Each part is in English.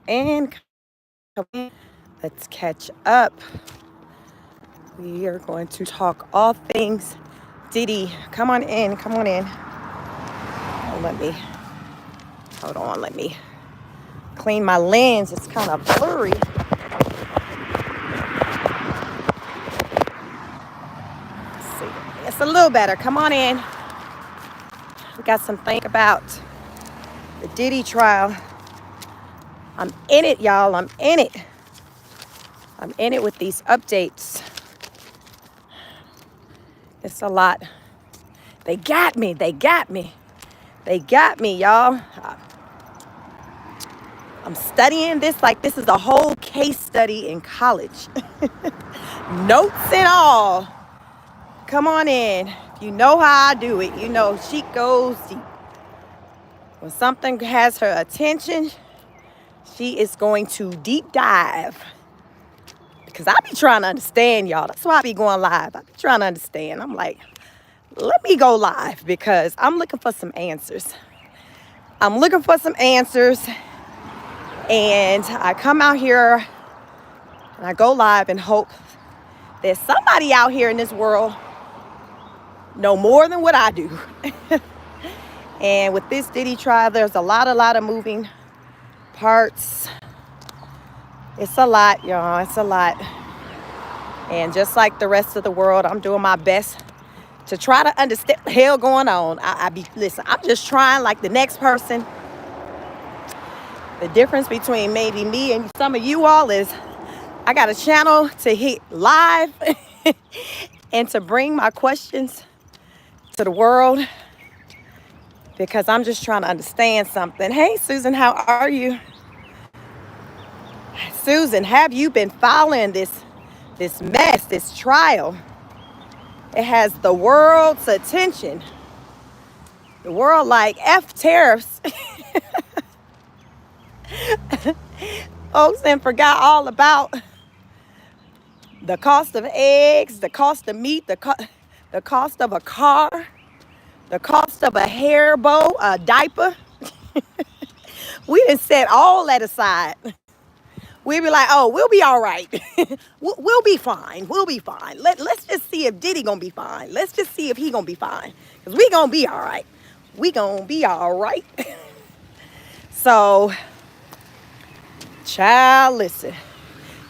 And come in. Let's catch up. We are going to talk all things Diddy. Come on in. Come on in. Oh, hold on. Let me clean my lens. It's kind of blurry. Let's see. It's a little better. Come on in. We got some think about the Diddy trial. I'm in it, y'all. I'm in it. I'm in it with these updates. It's a lot. They got me. They got me. They got me, y'all. I'm studying this like this is a whole case study in college. Notes and all. Come on in. You know how I do it. You know, she goes deep. When something has her attention, she is going to deep dive. Because I be trying to understand, y'all. That's why I be going live. I be trying to understand. I'm like, let me go live because I'm looking for some answers. I'm looking for some answers. And I come out here and I go live and hope there's somebody out here in this world know more than what I do. And with this Diddy trial, there's a lot of moving parts. It's a lot, y'all. It's a lot. And just like the rest of the world, I'm doing my best to try to understand what the hell going on. Listen, I'm just trying like the next person. The difference between maybe me and some of you all is I got a channel to hit live and to bring my questions to the world because I'm just trying to understand something. Hey, Susan, how are you? Susan, have you been following this mess, this trial? It has the world's attention. The world like F tariffs. Folks then forgot all about the cost of eggs, the cost of meat, the cost of a car, the cost of a hair bow, a diaper. We done set all that aside. We be like, oh, we'll be all right. We'll be fine. We'll be fine. Let's just see if Diddy gonna be fine. Let's just see if he gonna be fine. Because we gonna be all right. We gonna be all right. So, child, listen.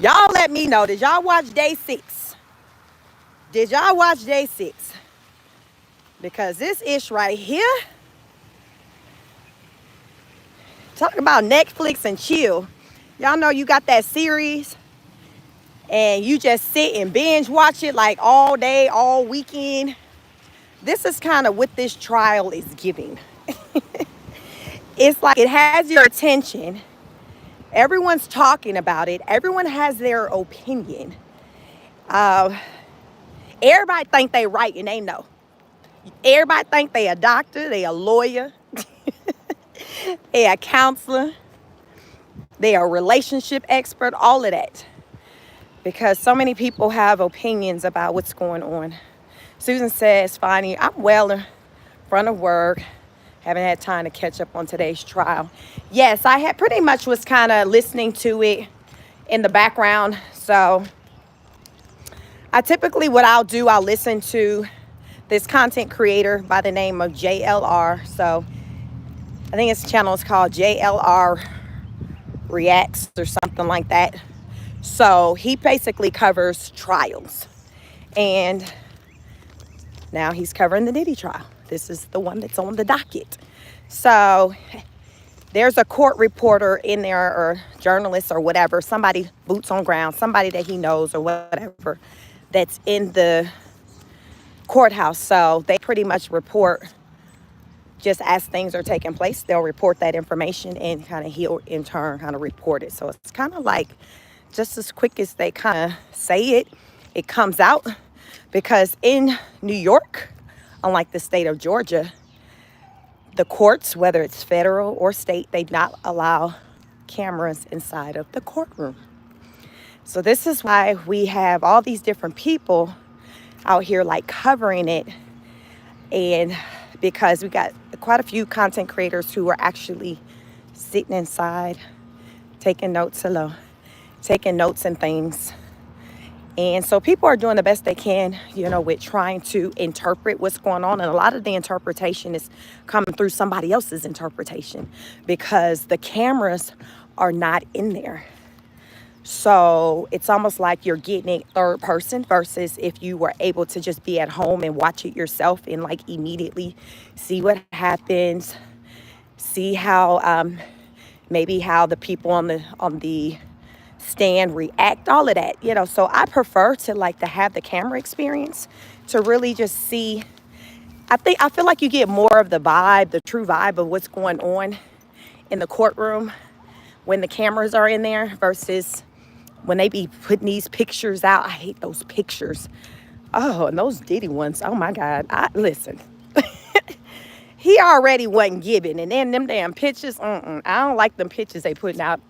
Y'all let me know. Did y'all watch day 6? Did y'all watch day 6? Because this ish right here, talk about Netflix and chill. Y'all know you got that series and you just sit and binge watch it like all day, all weekend. This is kind of what this trial is giving. It's like it has your attention. Everyone's talking about it. Everyone has their opinion. Everybody think they right and they know. Everybody think they a doctor, they a lawyer, they a counselor, they a relationship expert, all of that. Because so many people have opinions about what's going on. Susan says, Fonnie, I'm well in front of work. Haven't had time to catch up on today's trial. Yes, I had pretty much was kind of listening to it in the background. So I typically, what I'll do, I'll listen to this content creator by the name of JLR. So I think his channel is called JLR Reacts or something like that. So he basically covers trials. And now he's covering the Diddy trial. This is the one that's on the docket. So there's a court reporter in there or journalist or whatever, somebody boots on ground, somebody that he knows or whatever that's in the courthouse. So they pretty much report just as things are taking place. They'll report that information and kind of he'll in turn kind of report it. So it's kind of like just as quick as they kind of say it, it comes out. Because in New York, unlike the state of Georgia, the courts, whether it's federal or state, they not allow cameras inside of the courtroom. So this is why we have all these different people out here like covering it. And because we got quite a few content creators who are actually sitting inside taking notes, hello, taking notes and things. And so people are doing the best they can, with trying to interpret what's going on. And a lot of the interpretation is coming through somebody else's interpretation because the cameras are not in there. So it's almost like you're getting it third person versus if you were able to just be at home and watch it yourself and like immediately see what happens, see how maybe how the people on the stand, react, all of that, So I prefer to have the camera experience to really just see. I feel like you get more of the vibe, the true vibe of what's going on in the courtroom when the cameras are in there versus when they be putting these pictures out. I hate those pictures. Oh, and those Diddy ones. Oh my God. Listen. He already wasn't giving, and then them damn pictures, I don't like them pictures they putting out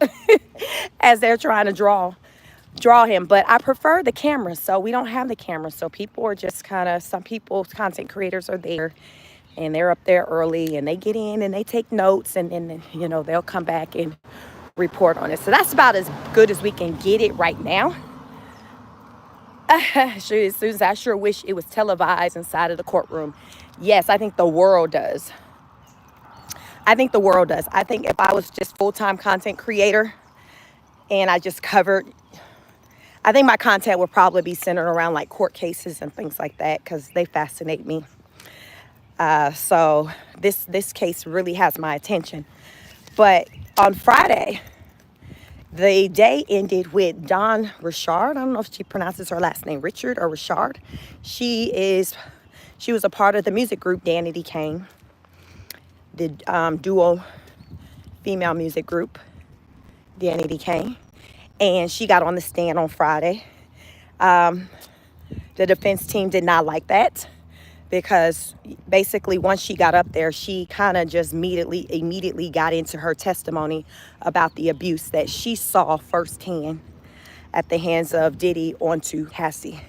as they're trying to draw him. But I prefer the camera, so we don't have the camera. So people are just some people, content creators are there, and they're up there early, and they get in, and they take notes, and then, they'll come back and report on it. So that's about as good as we can get it right now. Susan, I sure wish it was televised inside of the courtroom. Yes, I think the world does. I think if I was just full-time content creator and I just covered, I think my content would probably be centered around like court cases and things like that because they fascinate me. So this case really has my attention. But on Friday, the day ended with Dawn Richard. I don't know if she pronounces her last name Richard or Richard. She was a part of the music group Danity Kane, the duo female music group Danity Kane. And she got on the stand on Friday. The defense team did not like that because basically once she got up there, she kind of just immediately got into her testimony about the abuse that she saw firsthand at the hands of Diddy onto Cassie.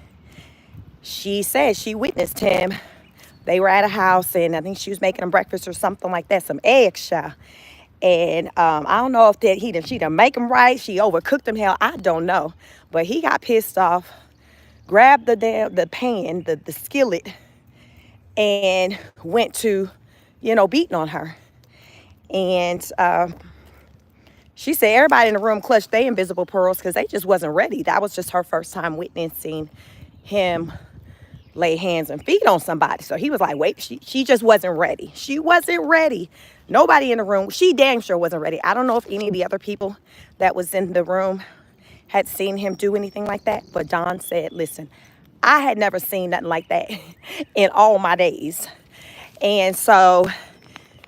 She said she witnessed him. They were at a house, and I think she was making them breakfast or something like that, some eggs, child. And I don't know if she didn't make them right. She overcooked them. Hell, I don't know. But he got pissed off, grabbed the pan, the skillet, and went to, beating on her. And she said everybody in the room clutched their invisible pearls because they just wasn't ready. That was just her first time witnessing him lay hands and feet on somebody. So he was like, wait, she just wasn't ready. She wasn't ready. Nobody in the room, she damn sure wasn't ready. I don't know if any of the other people that was in the room had seen him do anything like that. But Dawn said, listen, I had never seen nothing like that in all my days. And so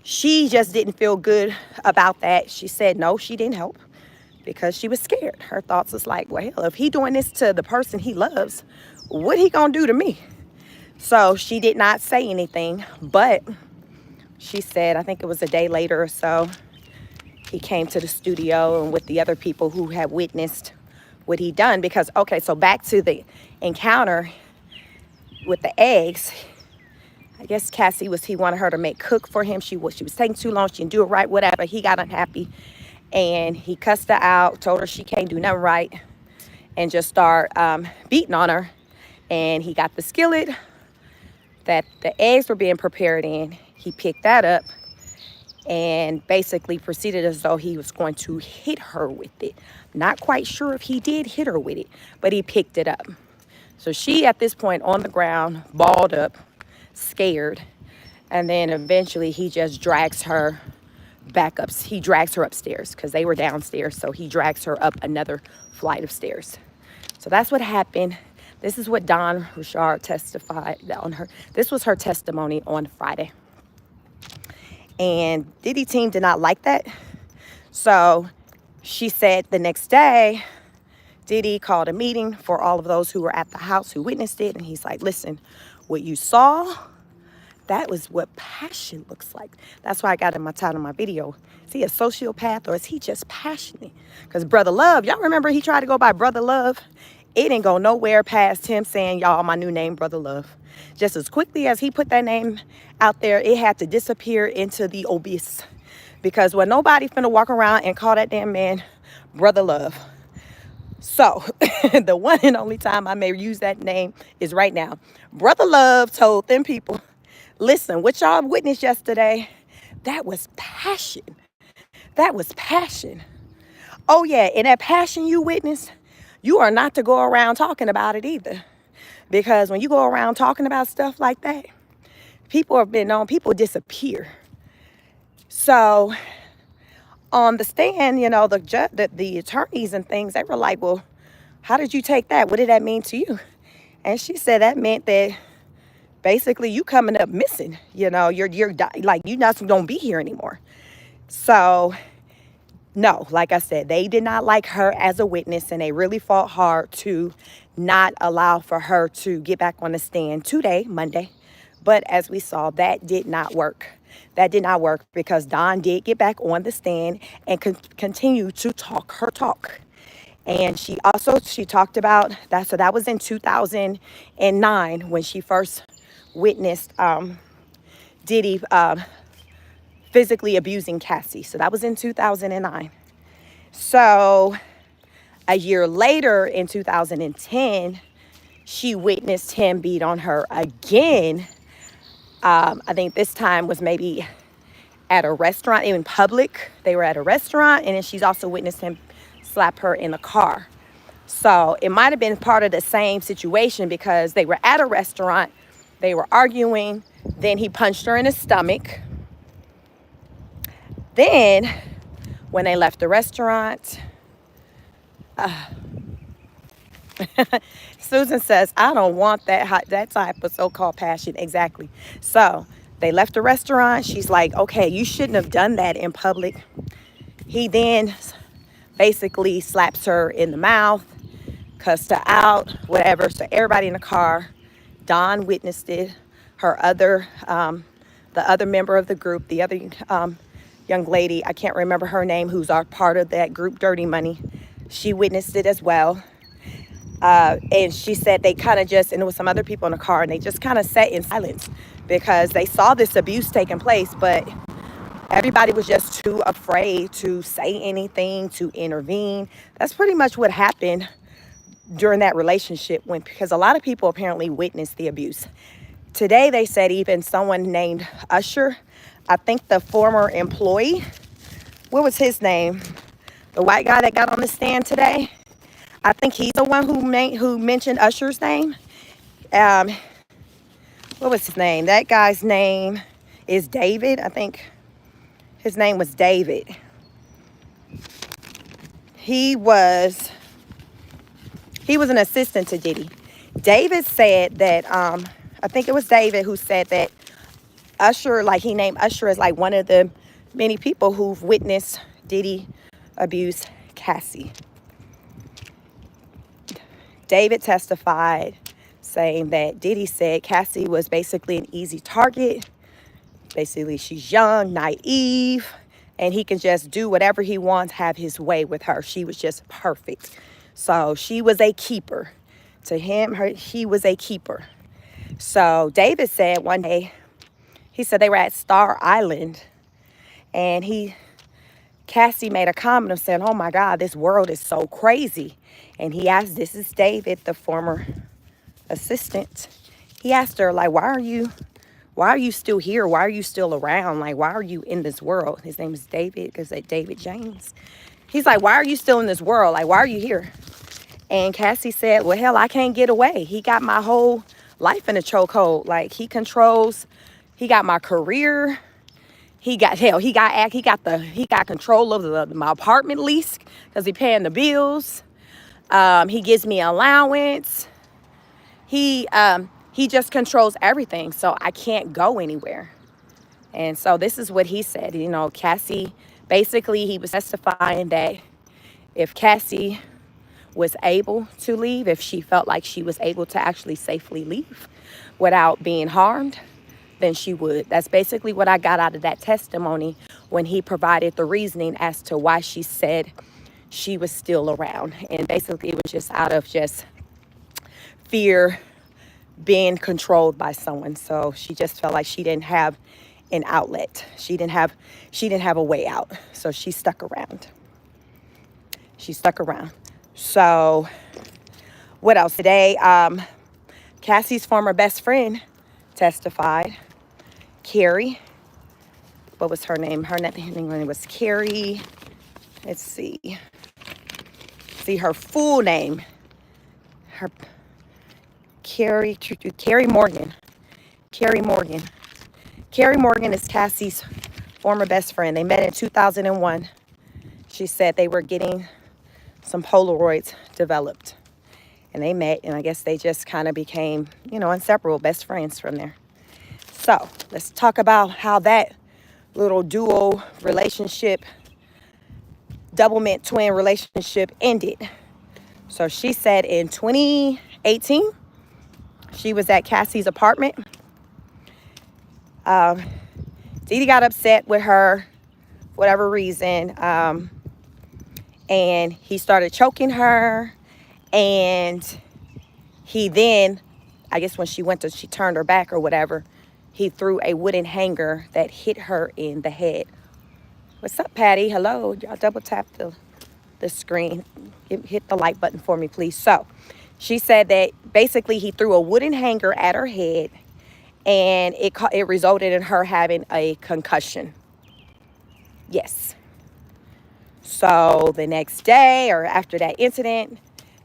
she just didn't feel good about that. She said, no, she didn't help because she was scared. Her thoughts was like, well, hell, if he doing this to the person he loves, what he gonna do to me? So she did not say anything, but she said, I think it was a day later or so, he came to the studio and with the other people who had witnessed what he done. Because, okay, so back to the encounter with the eggs. I guess he wanted her to cook for him. She was taking too long. She didn't do it right, whatever. He got unhappy and he cussed her out, told her she can't do nothing right, and just start beating on her. And he got the skillet that the eggs were being prepared in. He picked that up and basically proceeded as though he was going to hit her with it. Not quite sure if he did hit her with it, but he picked it up. So she, at this point, on the ground, balled up, scared. And then eventually he just drags her back up. He drags her upstairs because they were downstairs. So he drags her up another flight of stairs. So that's what happened. This is what Dawn Richard testified on her. This was her testimony on Friday. And Diddy team did not like that. So she said the next day, Diddy called a meeting for all of those who were at the house who witnessed it. And he's like, listen, what you saw, that was what passion looks like. That's why I got in my title of my video. Is he a sociopath or is he just passionate? Because Brother Love, y'all remember he tried to go by Brother Love? It didn't go nowhere past him saying, y'all, my new name, Brother Love. Just as quickly as he put that name out there, it had to disappear into the abyss. Because when nobody finna walk around and call that damn man Brother Love. So the one and only time I may use that name is right now. Brother Love told them people, listen, what y'all witnessed yesterday, that was passion. That was passion. Oh yeah, and that passion you witnessed, you are not to go around talking about it either. Because when you go around talking about stuff like that, people have been known, people disappear. So on the stand, you know, the attorneys and things, they were like, well, how did you take that? What did that mean to you? And she said that meant that basically you coming up missing. You know, you're like, you're not gonna be here anymore. So no, like I said, they did not like her as a witness, and they really fought hard to not allow for her to get back on the stand today, Monday. But as we saw, that did not work. That did not work because Dawn did get back on the stand and continue to talk her talk. And she talked about that. So that was in 2009 when she first witnessed Diddy physically abusing Cassie. So that was in 2009. So a year later in 2010, she witnessed him beat on her again. I think this time was maybe at a restaurant, in public. They were at a restaurant, and then she's also witnessed him slap her in the car. So it might have been part of the same situation because they were at a restaurant, they were arguing, then he punched her in the stomach. Then when they left the restaurant, Susan says, I don't want that type of so-called passion. Exactly. So they left the restaurant. She's like, okay, you shouldn't have done that in public. He then basically slaps her in the mouth, cussed her out, whatever. So everybody in the car, Dawn witnessed it. Her the other member of the group, the other young lady, I can't remember her name, who's our part of that group, Dirty Money, she witnessed it as well. And she said they kind of just, and there was some other people in the car, and they just kind of sat in silence because they saw this abuse taking place, but everybody was just too afraid to say anything, to intervene. That's pretty much what happened during that relationship, because a lot of people apparently witnessed the abuse. Today they said even someone named Usher, I think the former employee, what was his name? The white guy that got on the stand today. I think he's the one who mentioned Usher's name. What was his name? That guy's name is David. I think his name was David. He was an assistant to Diddy. David said that, I think it was David who said that Usher, like he named Usher as like one of the many people who've witnessed Diddy abuse Cassie. David testified saying that Diddy said Cassie was basically an easy target. Basically, she's young, naive, and he can just do whatever he wants, have his way with her. She was just perfect. So she was a keeper. To him, he was a keeper. So David said one day, he said they were at Star Island, and Cassie made a comment of saying, oh my God, this world is so crazy. And he asked, this is David, the former assistant. He asked her, like, why are you still here? Why are you still around? Like, why are you in this world? His name is David, because it's David James. He's like, why are you still in this world? Like, why are you here? And Cassie said, well, hell, I can't get away. He got my whole life in a chokehold. Like, he got my career. He got control of my apartment lease because he paying the bills. He gives me allowance. He just controls everything, so I can't go anywhere. And so this is what he said. You know, Cassie, basically he was testifying that if Cassie was able to leave, if she felt like she was able to actually safely leave without being harmed, then she would. That's basically what I got out of that testimony when he provided the reasoning as to why she said she was still around. And basically it was just out of just fear being controlled by someone. So she just felt like she didn't have an outlet. She didn't have a way out. So she stuck around. She stuck around. So what else today? Cassie's former best friend testified. Carrie. What was her name? Her name was Carrie. Let's see. See her full name. Her Carrie Morgan. Carrie Morgan. Carrie Morgan is Cassie's former best friend. They met in 2001. She said they were getting some Polaroids developed. And they met, and I guess they just kind of became, inseparable best friends from there. So let's talk about how that little duo relationship, double mint twin relationship ended. So she said in 2018, she was at Cassie's apartment. Diddy got upset with her, whatever reason, and he started choking her. And he then, I guess when she turned her back or whatever, he threw a wooden hanger that hit her in the head. What's up, Patty? Hello. Y'all double tap the screen. Hit the like button for me, please. So she said that basically he threw a wooden hanger at her head, and it resulted in her having a concussion. Yes. So the next day or after that incident,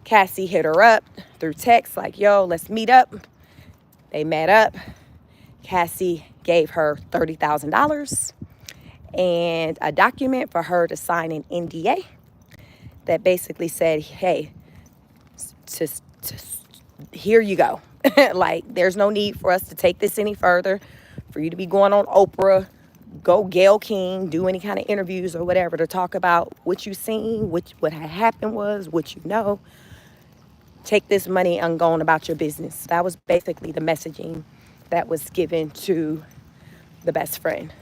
Cassie hit her up through text like, yo, let's meet up. They met up. Cassie gave her $30,000 and a document for her to sign an NDA that basically said, hey, here you go. Like, there's no need for us to take this any further, for you to be going on Oprah, go Gayle King, do any kind of interviews or whatever to talk about what you seen, what had happened was, what you know. Take this money and go on about your business. That was basically the messaging that was given to the best friend.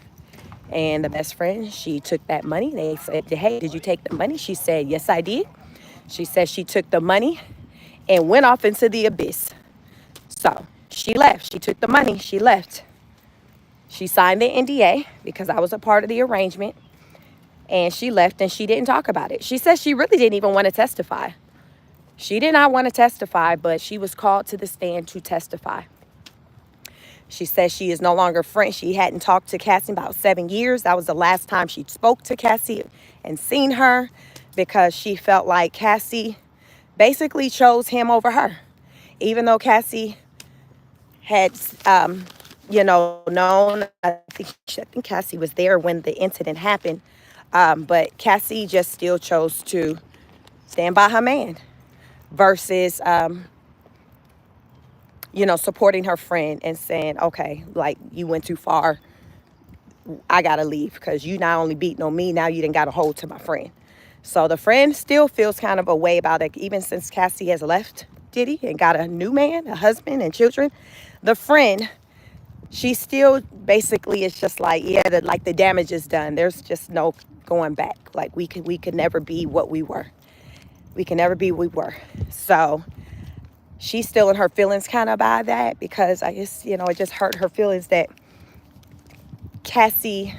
And the best friend, she took that money. They said, hey, did you take the money? She said, yes, I did. She said she took the money and went off into the abyss. So she left. She took the money. She left. She signed the NDA because I was a part of the arrangement. And she left and she didn't talk about it. She said she really didn't even want to testify. She did not want to testify, but she was called to the stand to testify. She says she is no longer friends. She hadn't talked to Cassie in about 7 years. That was the last time she spoke to Cassie and seen her, because she felt like Cassie basically chose him over her. Even though Cassie had, known, I think Cassie was there when the incident happened. But Cassie just still chose to stand by her man versus, supporting her friend and saying, okay, like, you went too far. I got to leave because you not only beating on me, now you done got a hold to my friend. So the friend still feels kind of a way about it, even since Cassie has left Diddy and got a new man, a husband and children. The friend, she still basically is just like, yeah, the damage is done. There's just no going back. Like, we could never be what we were. We can never be what we were. So she's still in her feelings kind of by that, because I guess, it just hurt her feelings that Cassie,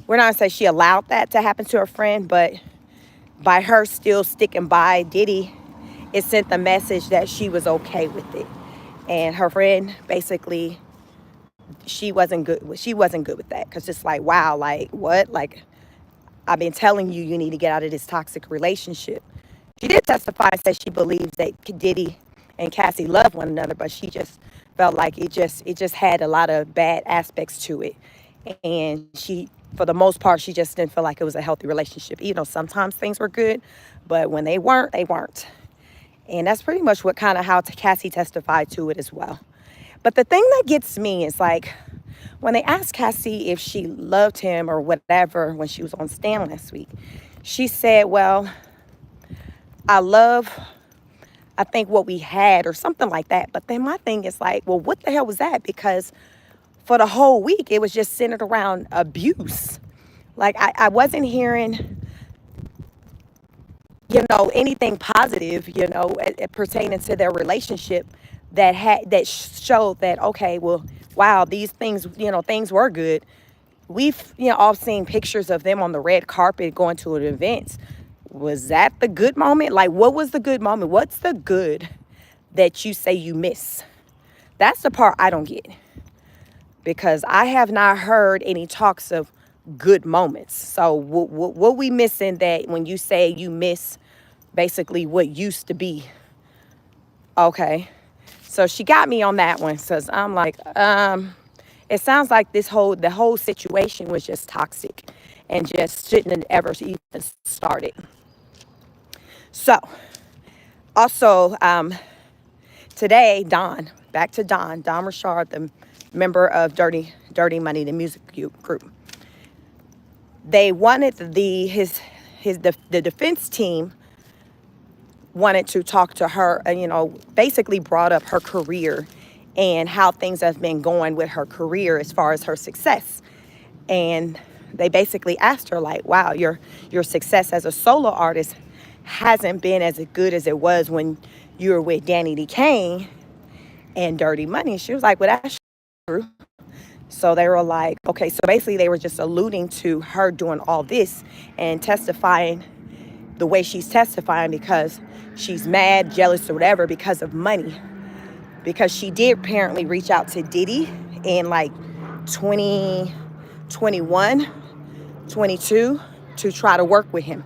we're not going to say she allowed that to happen to her friend, but by her still sticking by Diddy, it sent the message that she was okay with it. And her friend, basically, she wasn't good with that, because it's like, wow, like, what? Like, I've been telling you, you need to get out of this toxic relationship. She did testify and said she believes that Diddy and Cassie love one another, but she just felt like it just had a lot of bad aspects to it. And she, for the most part, she just didn't feel like it was a healthy relationship. Sometimes things were good, but when they weren't, they weren't. And that's pretty much how Cassie testified to it as well. But the thing that gets me is, like, when they asked Cassie if she loved him or whatever when she was on Stan last week, she said, well, I think what we had, or something like that. But then my thing is like, well, what the hell was that? Because for the whole week, it was just centered around abuse. Like, I wasn't hearing, anything positive, pertaining to their relationship that showed that, okay, well, wow, these things, things were good. We've, all seen pictures of them on the red carpet going to an event. Was that the good moment? Like, what was the good moment? What's the good that you say you miss? That's the part I don't get, because I have not heard any talks of good moments. So what we missing that when you say you miss basically what used to be? Okay. So she got me on that one. So I'm like, it sounds like the whole situation was just toxic and just shouldn't have ever even started. So also, today, back to Don Richard, the member of Dirty Money, the music group. They wanted the defense team wanted to talk to her, and basically brought up her career and how things have been going with her career as far as her success. And they basically asked her, like, wow, your success as a solo artist hasn't been as good as it was when you were with Danny D. Kane and Dirty Money. She was like, well, that's true. So they were like, okay, so basically they were just alluding to her doing all this and testifying the way she's testifying because she's mad, jealous, or whatever because of money. Because she did apparently reach out to Diddy in like 2021, 22 to try to work with him.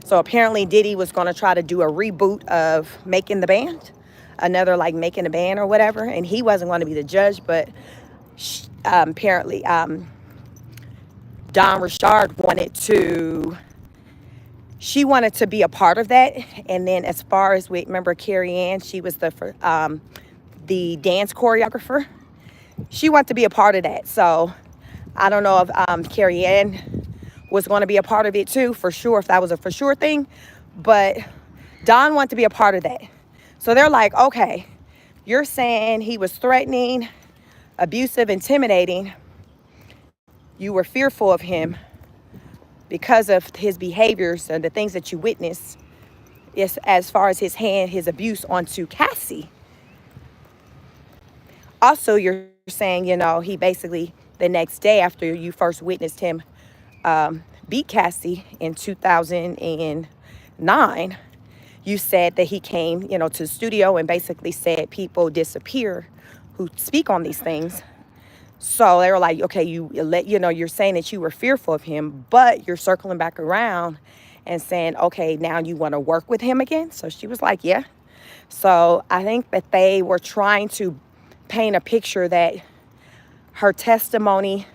So apparently Diddy was going to try to do a reboot of Making the Band, another like Making the Band or whatever, and he wasn't going to be the judge, but apparently Don Richard she wanted to be a part of that. And then as far as remember Carrie Ann, she was the dance choreographer. She wanted to be a part of that. So I don't know if Carrie Ann was going to be a part of it too, for sure, if that was a for sure thing. But Don wanted to be a part of that. So they're like, okay, you're saying he was threatening, abusive, intimidating. You were fearful of him because of his behaviors and the things that you witnessed, as far as his abuse onto Cassie. Also, you're saying, he basically, the next day after you first witnessed him beat Cassie in 2009, you said that he came, to the studio and basically said people disappear who speak on these things. So they were like, okay, you're saying that you were fearful of him, but you're circling back around and saying, okay, now you want to work with him again? So she was like, yeah. So I think that they were trying to paint a picture that her testimony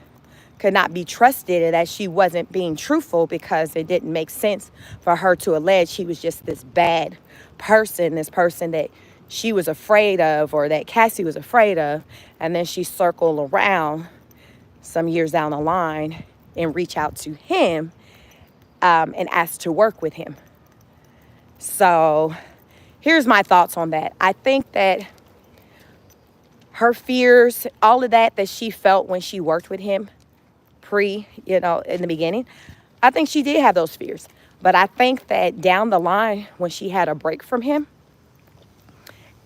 could not be trusted and that she wasn't being truthful, because it didn't make sense for her to allege he was just this bad person, this person that she was afraid of, or that Cassie was afraid of, and then she circled around some years down the line and reach out to him and ask to work with him. So here's my thoughts on that. I think that her fears, all of that she felt when she worked with him in the beginning, I think she did have those fears. But I think that down the line, when she had a break from him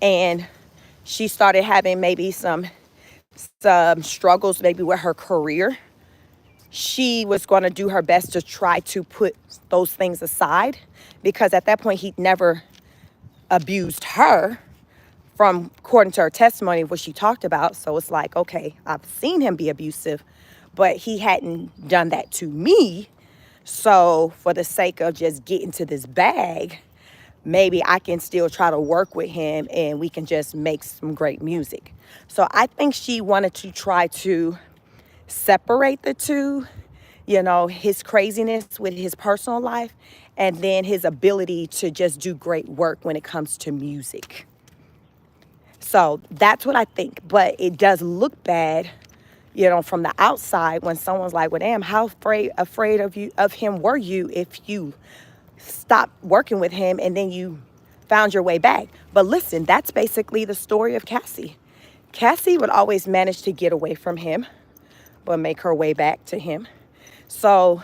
and she started having maybe some struggles maybe with her career, she was going to do her best to try to put those things aside, because at that point he never abused her, according to her testimony, what she talked about. So it's like, okay, I've seen him be abusive, but he hadn't done that to me. So for the sake of just getting to this bag, maybe I can still try to work with him and we can just make some great music. So I think she wanted to try to separate the two, his craziness with his personal life, and then his ability to just do great work when it comes to music. So that's what I think. But it does look bad, from the outside, when someone's like, well, damn, how afraid of him were you if you stopped working with him and then you found your way back? But listen, that's basically the story of Cassie. Cassie would always manage to get away from him, but make her way back to him. So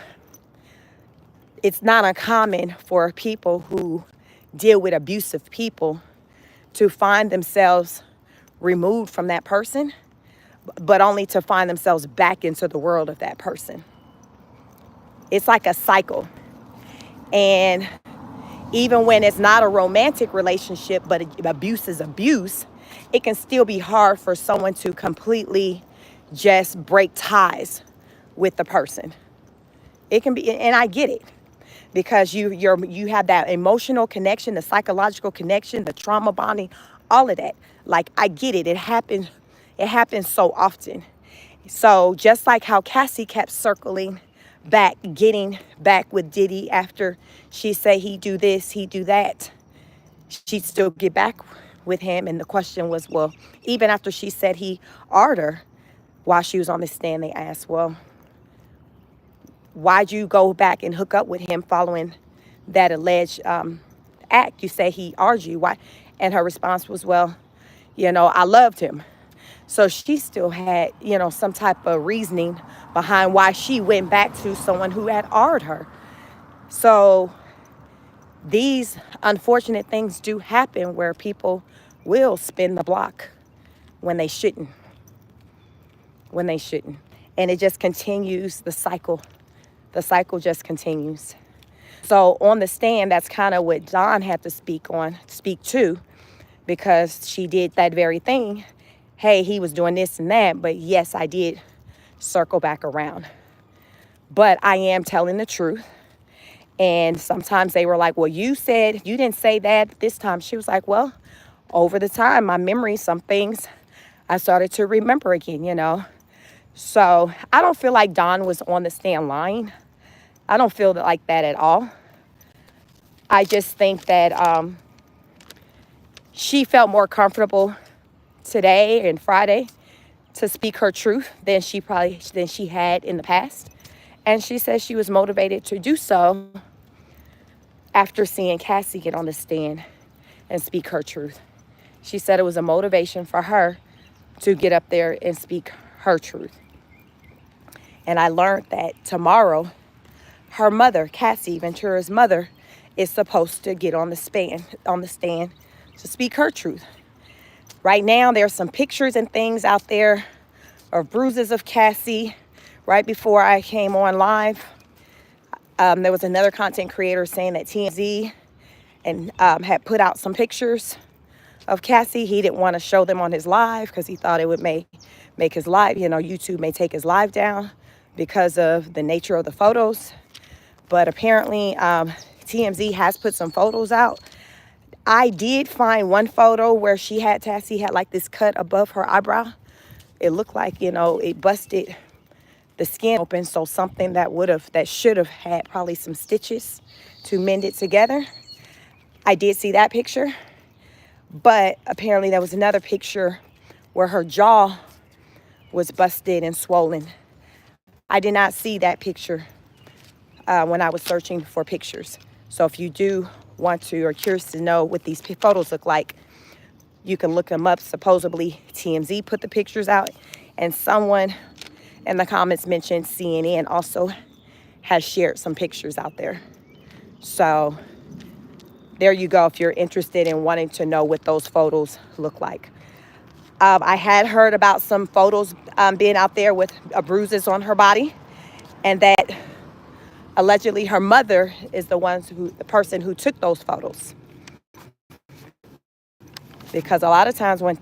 it's not uncommon for people who deal with abusive people to find themselves removed from that person, but only to find themselves back into the world of that person. It's like a cycle. And even when it's not a romantic relationship, but abuse is abuse, it can still be hard for someone to completely just break ties with the person. It can be, and I get it, because you have that emotional connection, the psychological connection, the trauma bonding, all of that. Like, I get it. It happens so often. So just like how Cassie kept circling back, getting back with Diddy after she said he do this, he do that, she'd still get back with him. And the question was, well, even after she said he ordered her, while she was on the stand, they asked, well, why'd you go back and hook up with him following that alleged act? You say he argued you. Why? And her response was, well, I loved him. So she still had, some type of reasoning behind why she went back to someone who had argued her. So these unfortunate things do happen where people will spin the block when they shouldn't. And it just continues the cycle. The cycle just continues. So on the stand, that's kind of what Dawn had to speak to, because she did that very thing. Hey, he was doing this and that, but yes, I did circle back around. But I am telling the truth. And sometimes they were like, well, you said you didn't say that this time. She was like, well, over the time, my memory, some things I started to remember again. So I don't feel like Dawn was on the stand lying. I don't feel like that at all. I just think that she felt more comfortable today and Friday to speak her truth than she had in the past. And she says she was motivated to do so after seeing Cassie get on the stand and speak her truth. She said it was a motivation for her to get up there and speak her truth. And I learned that tomorrow, her mother, Cassie, Ventura's mother, is supposed to get on the stand to speak her truth. Right now, there's some pictures and things out there of bruises of Cassie. Right before I came on live, there was another content creator saying that TMZ had put out some pictures of Cassie. He didn't want to show them on his live because he thought it would make his live, YouTube may take his live down because of the nature of the photos. But apparently TMZ has put some photos out. I did find one photo where Cassie had like this cut above her eyebrow. It looked like, it busted the skin open. So something that should have had probably some stitches to mend it together. I did see that picture. But apparently there was another picture where her jaw was busted and swollen. I did not see that picture when I was searching for pictures. So if you do want to or curious to know what these photos look like, you can look them up. Supposedly TMZ put the pictures out, and someone in the comments mentioned CNN also has shared some pictures out there. So there you go if you're interested in wanting to know what those photos look like. I had heard about some photos being out there with bruises on her body, and that allegedly her mother is the person who took those photos. Because a lot of times when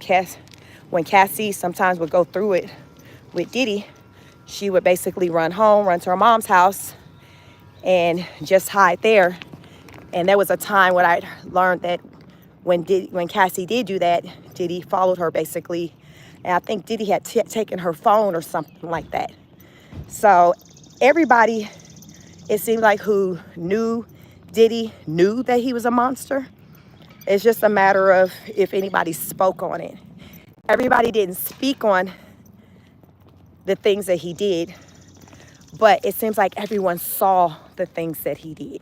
Cassie sometimes would go through it with Diddy, she would basically run to her mom's house and just hide there. And there was a time when I learned that when Cassie did do that, Diddy followed her basically. And I think Diddy had taken her phone or something like that. So everybody, it seemed like, who knew Diddy knew that he was a monster. It's just a matter of if anybody spoke on it. Everybody didn't speak on the things that he did, but it seems like everyone saw the things that he did.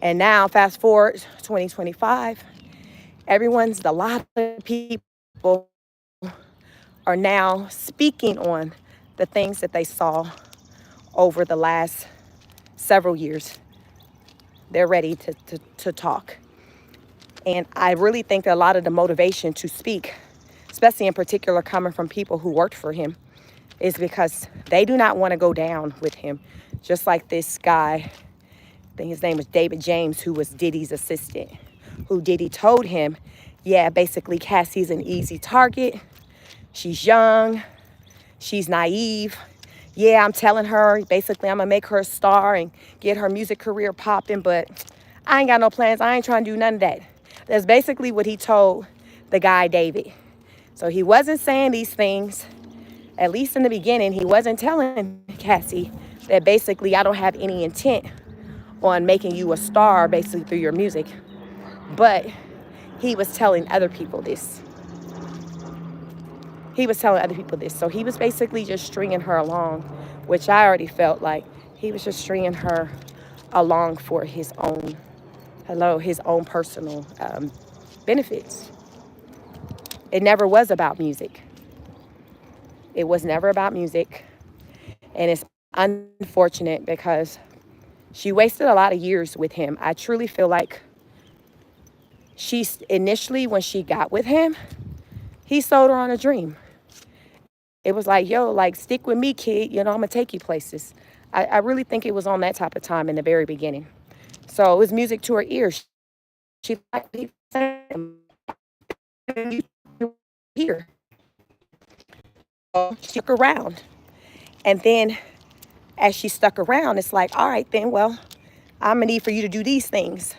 And now, fast forward 2025, a lot of people are now speaking on the things that they saw over the last several years. They're ready to talk. And I really think that a lot of the motivation to speak, especially in particular coming from people who worked for him, is because they do not want to go down with him. Just like this guy think his name was David James, who was Diddy's assistant, who Diddy told him, yeah, basically Cassie's an easy target. She's young. She's naive. Yeah, I'm telling her, basically, I'm going to make her a star and get her music career popping, but I ain't got no plans. I ain't trying to do none of that. That's basically what he told the guy, David. So he wasn't saying these things, at least in the beginning. He wasn't telling Cassie that basically I don't have any intent on making you a star basically through your music. But he was telling other people this. So he was basically just stringing her along, which I already felt like he was just stringing her along for his own personal benefits. It never was about music. It was never about music. And it's unfortunate because she wasted a lot of years with him. I truly feel like initially when she got with him, he sold her on a dream. It was like, yo, like, stick with me, kid. You know, I'm going to take you places. I really think it was on that type of time in the very beginning. So it was music to her ears. She liked me here. So she stuck around. And then as she stuck around, it's like, all right, then, well, I'm going to need for you to do these things.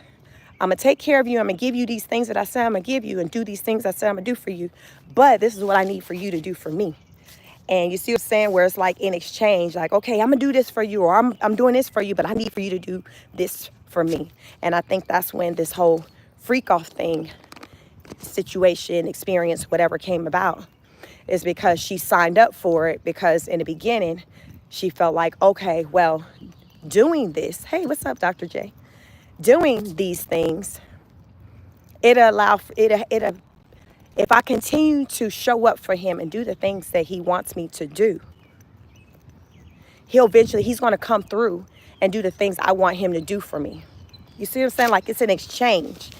I'm going to take care of you. I'm going to give you these things that I said I'm going to give you and do these things I said I'm going to do for you. But this is what I need for you to do for me. And you see what I'm saying, where it's like in exchange, like, okay, I'm going to do this for you, or I'm doing this for you, but I need for you to do this for me. And I think that's when this whole freak off thing, situation, experience, whatever came about, is because she signed up for it, because in the beginning, she felt like, okay, well, doing this, hey, what's up, Dr. J? Doing these things, if I continue to show up for him and do the things that he wants me to do, he's going to come through and do the things I want him to do for me. You see what I'm saying? Like, it's an exchange.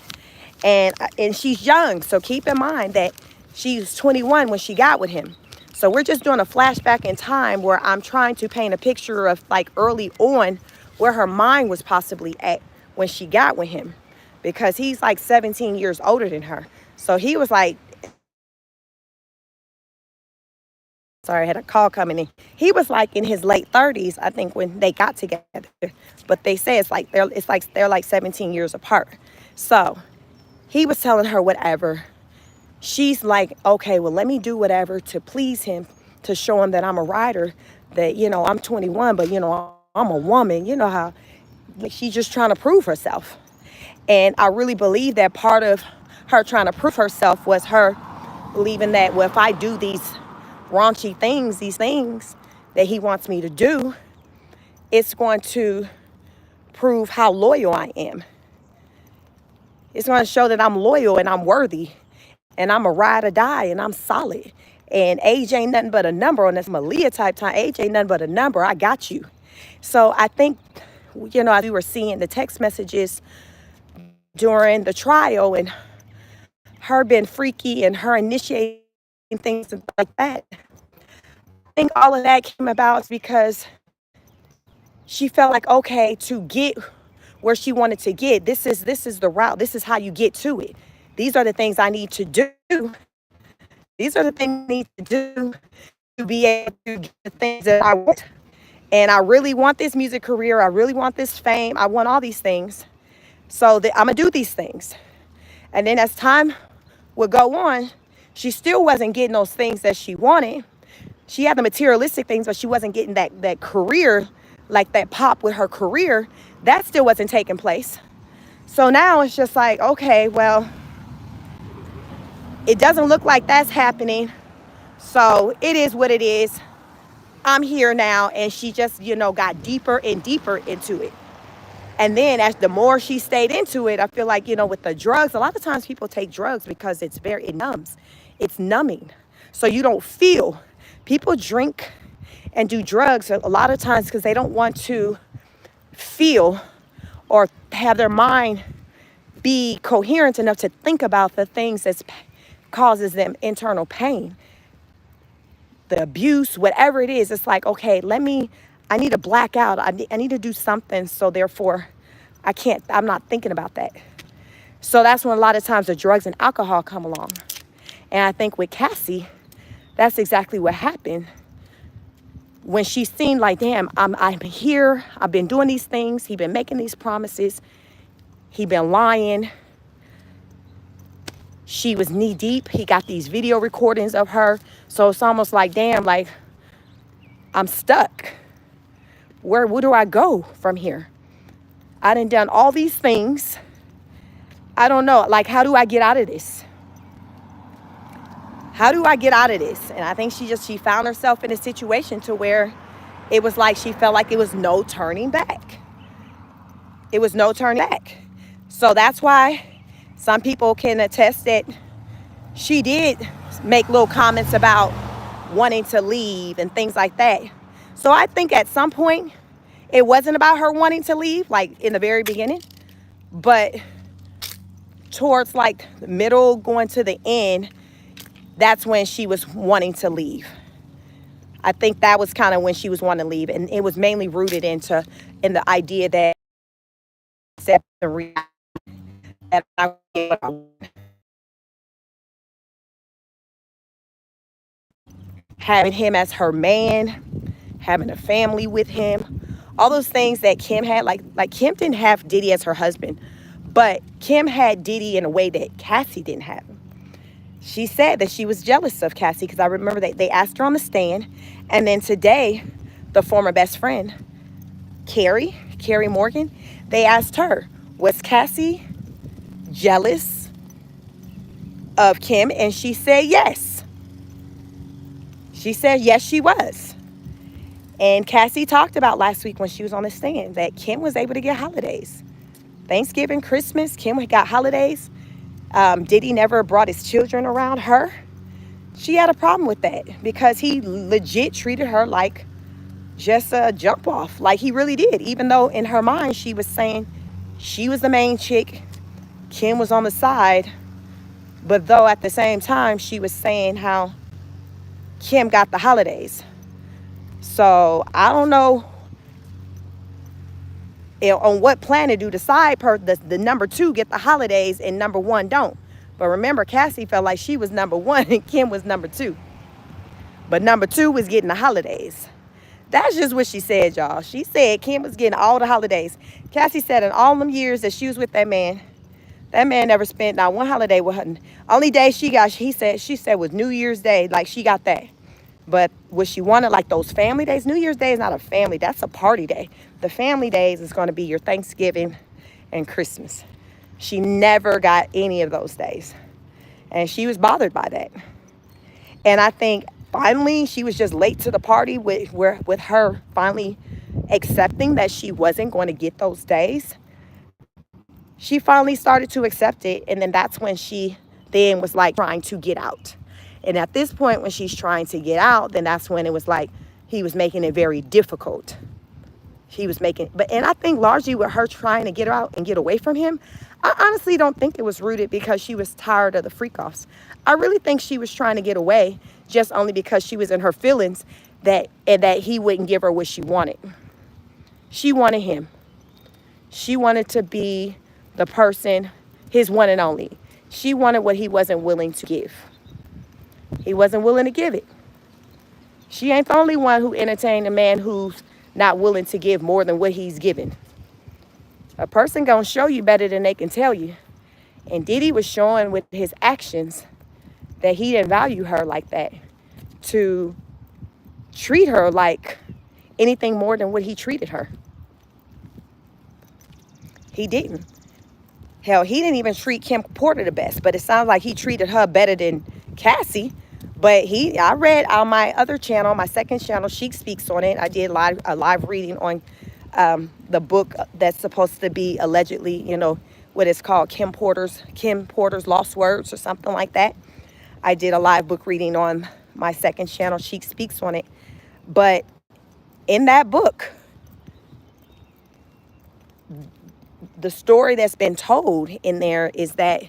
And she's young, so keep in mind that she was 21 when she got with him. So we're just doing a flashback in time where I'm trying to paint a picture of, like, early on where her mind was possibly at when she got with him, because he's like 17 years older than her. So he was like, sorry, I had a call coming in. He was like in his late 30s, I think, when they got together. But they say it's like they're like 17 years apart. So he was telling her whatever. She's like, okay, well, let me do whatever to please him, to show him that I'm a writer, that, you know, I'm 21, but, you know, I'm a woman. You know how she's just trying to prove herself. And I really believe that part of her trying to prove herself was her believing that, well, if I do these raunchy things, these things that he wants me to do, it's going to prove how loyal I am. It's going to show that I'm loyal and I'm worthy and I'm a ride or die and I'm solid. And age ain't nothing but a number on this Malia type time. Age ain't nothing but a number. I got you. So I think, you know, as we were seeing the text messages during the trial and her being freaky and her initiating things like that, I think all of that came about because she felt like, okay, to get where she wanted to get, this is the route. This is how you get to it. These are the things I need to do. These are the things I need to do to be able to get the things that I want. And I really want this music career. I really want this fame. I want all these things. So I'm going to do these things. And then as time would go on, she still wasn't getting those things that she wanted. She had the materialistic things, but she wasn't getting that career, like that pop with her career. That still wasn't taking place. So now it's just like, okay, well, it doesn't look like that's happening. So it is what it is. I'm here now. And she just, you know, got deeper and deeper into it. And then as the more she stayed into it, I feel like, you know, with the drugs, a lot of times people take drugs because it numbs. It's numbing. So you don't feel. People drink and do drugs a lot of times because they don't want to feel or have their mind be coherent enough to think about the things that causes them internal pain, the abuse, whatever it is. It's like, okay, I need to black out. I need to do something. So therefore I'm not thinking about that. So that's when a lot of times the drugs and alcohol come along. And I think with Cassie, that's exactly what happened. When she seen like, damn, I'm here. I've been doing these things. He been making these promises. He been lying. She was knee deep. He got these video recordings of her. So it's almost like, damn, like I'm stuck. Where do I go from here? I done all these things. I don't know. Like, how do I get out of this? How do I get out of this? And I think she found herself in a situation to where it was like she felt like it was no turning back. It was no turning back. So that's why some people can attest that she did make little comments about wanting to leave and things like that. So I think at some point, it wasn't about her wanting to leave, like in the very beginning, but towards like the middle, going to the end, that's when she was wanting to leave. I think that was kind of when she was wanting to leave. And it was mainly rooted in the idea that the reality that having him as her man, having a family with him, all those things that Kim had, like Kim didn't have Diddy as her husband, but Kim had Diddy in a way that Cassie didn't have him. She said that she was jealous of Cassie because I remember that they asked her on the stand. And then today, the former best friend, Carrie Morgan, they asked her, was Cassie jealous of Kim? And she said yes. She said yes, she was. And Cassie talked about last week when she was on the stand that Kim was able to get holidays. Thanksgiving, Christmas, Kim got holidays. Diddy never brought his children around her. She had a problem with that because he legit treated her like just a jump off, like he really did, even though in her mind she was saying she was the main chick, Kim was on the side, but though at the same time she was saying how Kim got the holidays. So I don't know on what planet do the side the number two get the holidays and number one don't. But remember, Cassie felt like she was number one and Kim was number two. But number two was getting the holidays. That's just what she said, y'all. She said Kim was getting all the holidays. Cassie said in all them years that she was with that man never spent not one holiday with her. Only day she said was New Year's Day. Like she got that. But what she wanted, like those family days, New Year's Day is not a family. That's a party day. The family days is going to be your Thanksgiving and Christmas. She never got any of those days. And she was bothered by that. And I think finally she was just late to the party with her finally accepting that she wasn't going to get those days. She finally started to accept it. And then that's when she then was like trying to get out. And at this point, when she's trying to get out, then that's when it was like he was making it very difficult. And I think largely with her trying to get out and get away from him, I honestly don't think it was rooted because she was tired of the freak-offs. I really think she was trying to get away just only because she was in her feelings that he wouldn't give her what she wanted. She wanted him. She wanted to be the person, his one and only. She wanted what he wasn't willing to give. He wasn't willing to give it. She ain't the only one who entertained a man who's not willing to give more than what he's given. A person gonna show you better than they can tell you. And Diddy was showing with his actions that he didn't value her like that, to treat her like anything more than what he treated her. He didn't. Hell, he didn't even treat Kim Porter the best, but it sounds like he treated her better than Cassie. But I read on my other channel, my second channel, Sheik Speaks on it. I did a live reading on the book that's supposed to be allegedly, what it's called, Kim Porter's Lost Words or something like that. I did a live book reading on my second channel, Sheik Speaks on it. But in that book, the story that's been told in there is that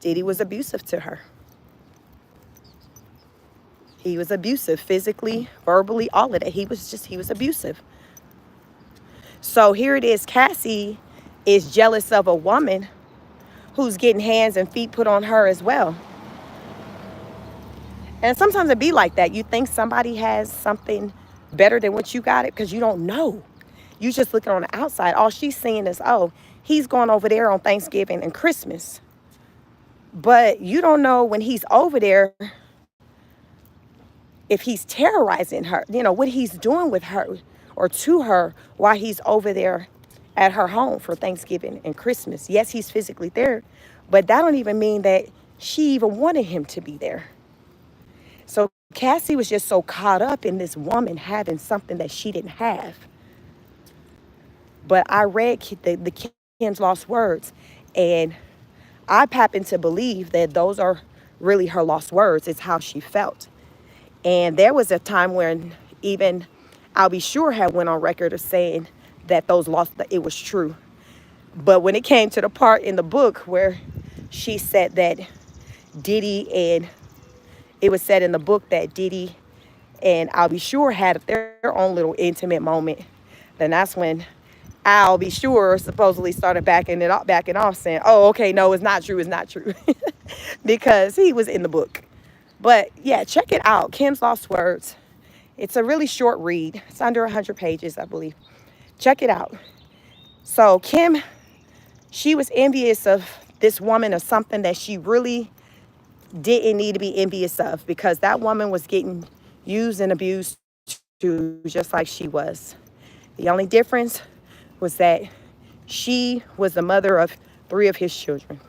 Diddy was abusive to her. He was abusive physically, verbally, all of that. He was abusive. So here it is, Cassie is jealous of a woman who's getting hands and feet put on her as well. And sometimes it be like that. You think somebody has something better than what you got it because you don't know. You just looking on the outside. All she's seeing is, oh, he's going over there on Thanksgiving and Christmas. But you don't know when he's over there if he's terrorizing her, what he's doing with her or to her while he's over there at her home for Thanksgiving and Christmas. Yes, he's physically there, but that don't even mean that she even wanted him to be there. So Cassie was just so caught up in this woman having something that she didn't have. But I read the Kim's lost words, and I happen to believe that those are really her lost words. It's how she felt. And there was a time when even I'll Be Sure had went on record of saying that it was true. But when it came to the part in the book where she said that Diddy and it was said in the book that Diddy and I'll Be Sure had their own little intimate moment, then that's when I'll Be Sure supposedly started backing off saying, oh, okay, no, it's not true. Because he was in the book. But yeah, check it out. Kim's Lost Words. It's a really short read. It's under 100 pages, I believe. Check it out. So Kim, she was envious of this woman of something that she really didn't need to be envious of, because that woman was getting used and abused too, just like she was. The only difference was that she was the mother of 3 of his children.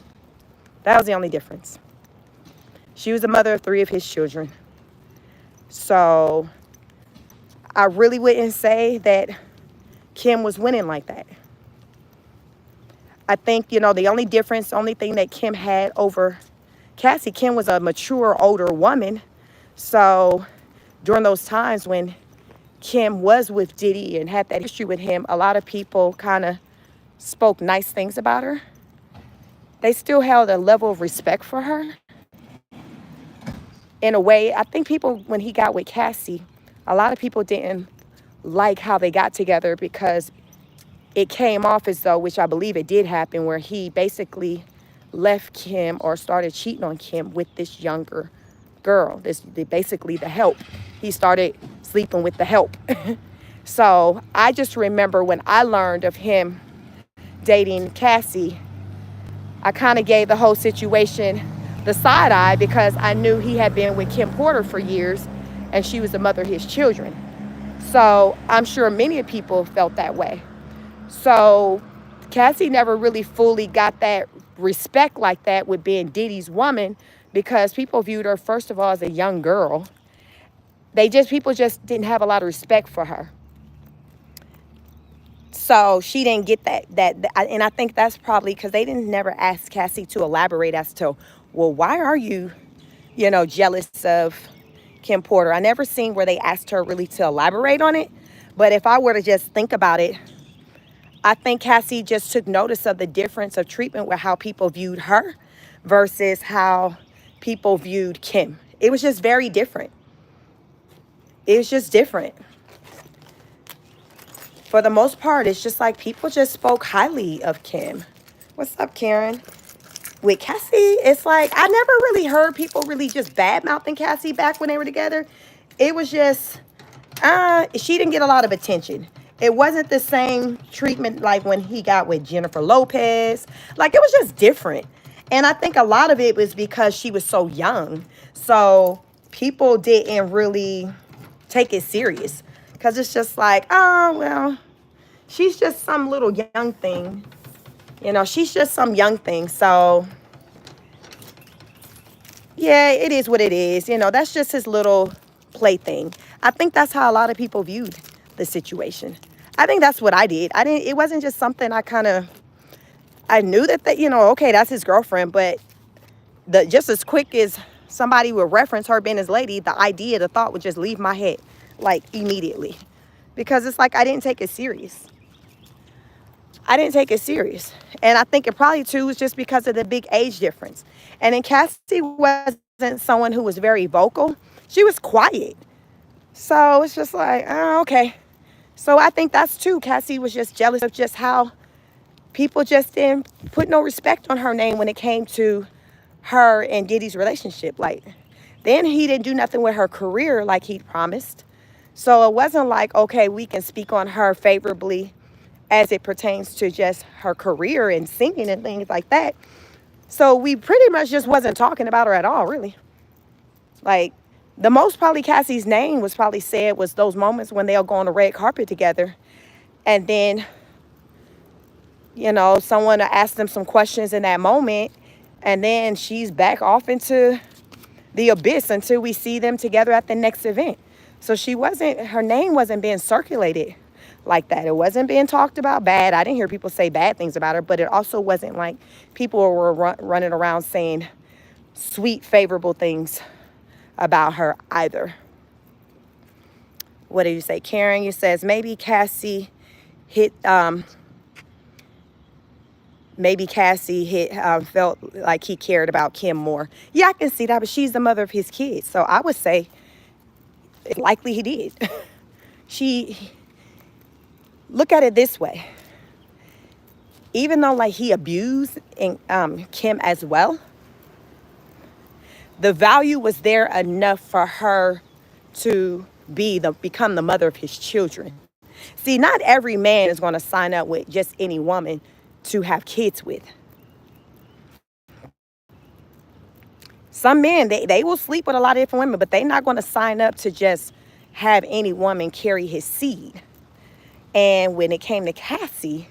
That was the only difference. She was the mother of 3 of his children. So I really wouldn't say that Kim was winning like that. I think, the only thing that Kim had over Cassie, Kim was a mature, older woman. So during those times when Kim was with Diddy and had that issue with him, a lot of people kind of spoke nice things about her. They still held a level of respect for her. In a way, I think people, when he got with Cassie, a lot of people didn't like how they got together, because it came off as though, which I believe it did happen, where he basically left Kim or started cheating on Kim with this younger girl, basically the help. He started sleeping with the help. So I just remember when I learned of him dating Cassie, I kind of gave the whole situation the side eye, because I knew he had been with Kim Porter for years and she was the mother of his children. So I'm sure many people felt that way. So Cassie never really fully got that respect like that with being Diddy's woman, because people viewed her, first of all, as a young girl. People just didn't have a lot of respect for her. So she didn't get that, and I think that's probably because they didn't never ask Cassie to elaborate as to, well, why are you, jealous of Kim Porter? I never seen where they asked her really to elaborate on it. But if I were to just think about it, I think Cassie just took notice of the difference of treatment with how people viewed her versus how people viewed Kim. It was just very different. It was just different. For the most part, it's just like people just spoke highly of Kim. What's up, Karen? With Cassie, it's like I never really heard people really just bad-mouthing Cassie back when they were together. It was just, she didn't get a lot of attention. It wasn't the same treatment like when he got with Jennifer Lopez. Like, it was just different. And I think a lot of it was because she was so young. So people didn't really take it serious. Because it's just like, oh, well, she's just some little young thing. She's just some young thing. So, yeah, it is what it is. That's just his little plaything. I think that's how a lot of people viewed the situation. I think that's what I did. It wasn't just something I knew that, okay, that's his girlfriend. But just as quick as somebody would reference her being his lady, the thought would just leave my head, like, immediately. Because it's like I didn't take it serious. And I think it probably, too, was just because of the big age difference. And then Cassie wasn't someone who was very vocal. She was quiet. So it's just like, oh, okay. So I think that's, too, Cassie was just jealous of just how people just didn't put no respect on her name when it came to her and Diddy's relationship. Like, then he didn't do nothing with her career like he promised. So it wasn't like, okay, we can speak on her favorably as it pertains to just her career and singing and things like that. So we pretty much just wasn't talking about her at all, really. Like, the most probably Cassie's name was probably said was those moments when they'll go on the red carpet together. And then, someone will ask them some questions in that moment. And then she's back off into the abyss until we see them together at the next event. So her name wasn't being circulated like that. It wasn't being talked about bad. I didn't hear people say bad things about her, but it also wasn't like people were running around saying sweet, favorable things about her either. What did you say? Karen, you says maybe Cassie hit felt like he cared about Kim more. Yeah, I can see that, but she's the mother of his kids. So I would say it's likely he did. Look at it this way. Even though like he abused Kim as well, the value was there enough for her to become the mother of his children. See, not every man is going to sign up with just any woman to have kids with. Some men, they will sleep with a lot of different women, but they're not going to sign up to just have any woman carry his seed. And when it came to Cassie,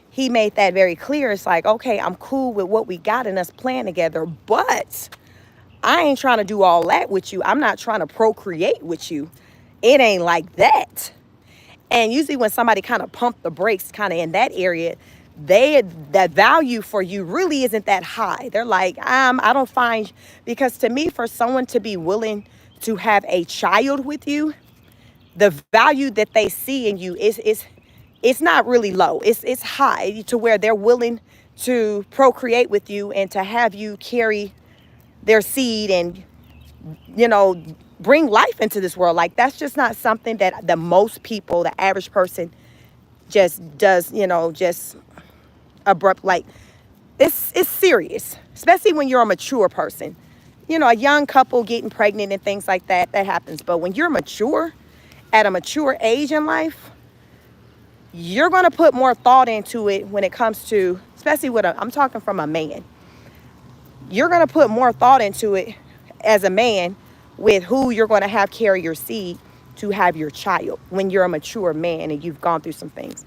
he made that very clear. It's like, okay, I'm cool with what we got and us playing together, but I ain't trying to do all that with you. I'm not trying to procreate with you. It ain't like that. And usually when somebody kind of pump the brakes kind of in that area, that value for you really isn't that high. They're like, I don't find, because to me, for someone to be willing to have a child with you, the value that they see in you it's not really low. It's high to where they're willing to procreate with you and to have you carry their seed and, bring life into this world. Like, that's just not something that the most people, the average person just does, just abrupt. Like, it's serious, especially when you're a mature person. A young couple getting pregnant and things like that happens. But when you're mature, at a mature age in life, you're going to put more thought into it when it comes to, especially I'm talking from a man. You're going to put more thought into it as a man with who you're going to have carry your seed to have your child when you're a mature man and you've gone through some things.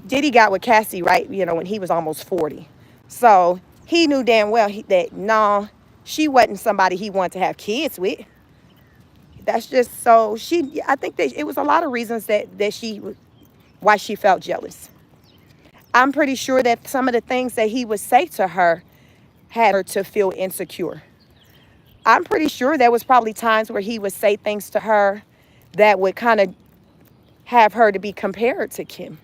Diddy got with Cassie, right, when he was almost 40. So he knew damn well that, no, she wasn't somebody he wanted to have kids with. That's just so I think that it was a lot of reasons why she felt jealous. I'm pretty sure that some of the things that he would say to her had her to feel insecure. I'm pretty sure there was probably times where he would say things to her that would kind of have her to be compared to Kim.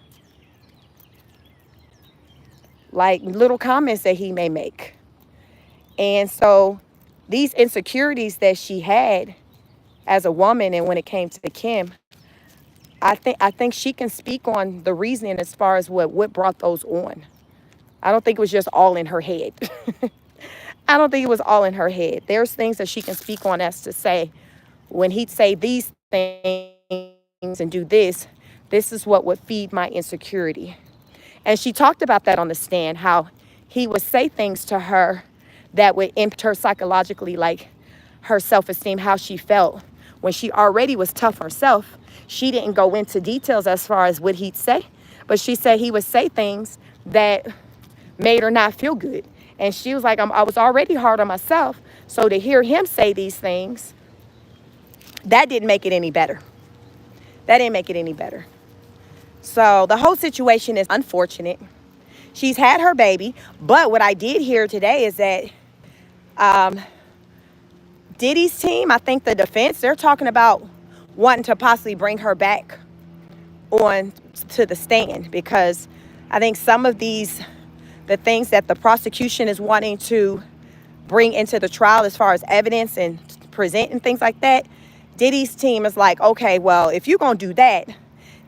Like little comments that he may make. And so these insecurities that she had as a woman, and when it came to Kim, I think she can speak on the reasoning as far as what brought those on. I don't think it was just all in her head. I don't think it was all in her head. There's things that she can speak on as to say, when he'd say these things and do this is what would feed my insecurity. And she talked about that on the stand, how he would say things to her that would impact her psychologically, like her self-esteem, how she felt. When she already was tough herself, she didn't go into details as far as what he'd say, but she said he would say things that made her not feel good. And she was like, I was already hard on myself, so to hear him say these things, that didn't make it any better. That didn't make it any better. So the whole situation is unfortunate. She's had her baby, but what I did hear today is that Diddy's team, I think the defense, they're talking about wanting to possibly bring her back on to the stand, because I think some of the things that the prosecution is wanting to bring into the trial as far as evidence and present and things like that, Diddy's team is like, okay, well, if you're going to do that,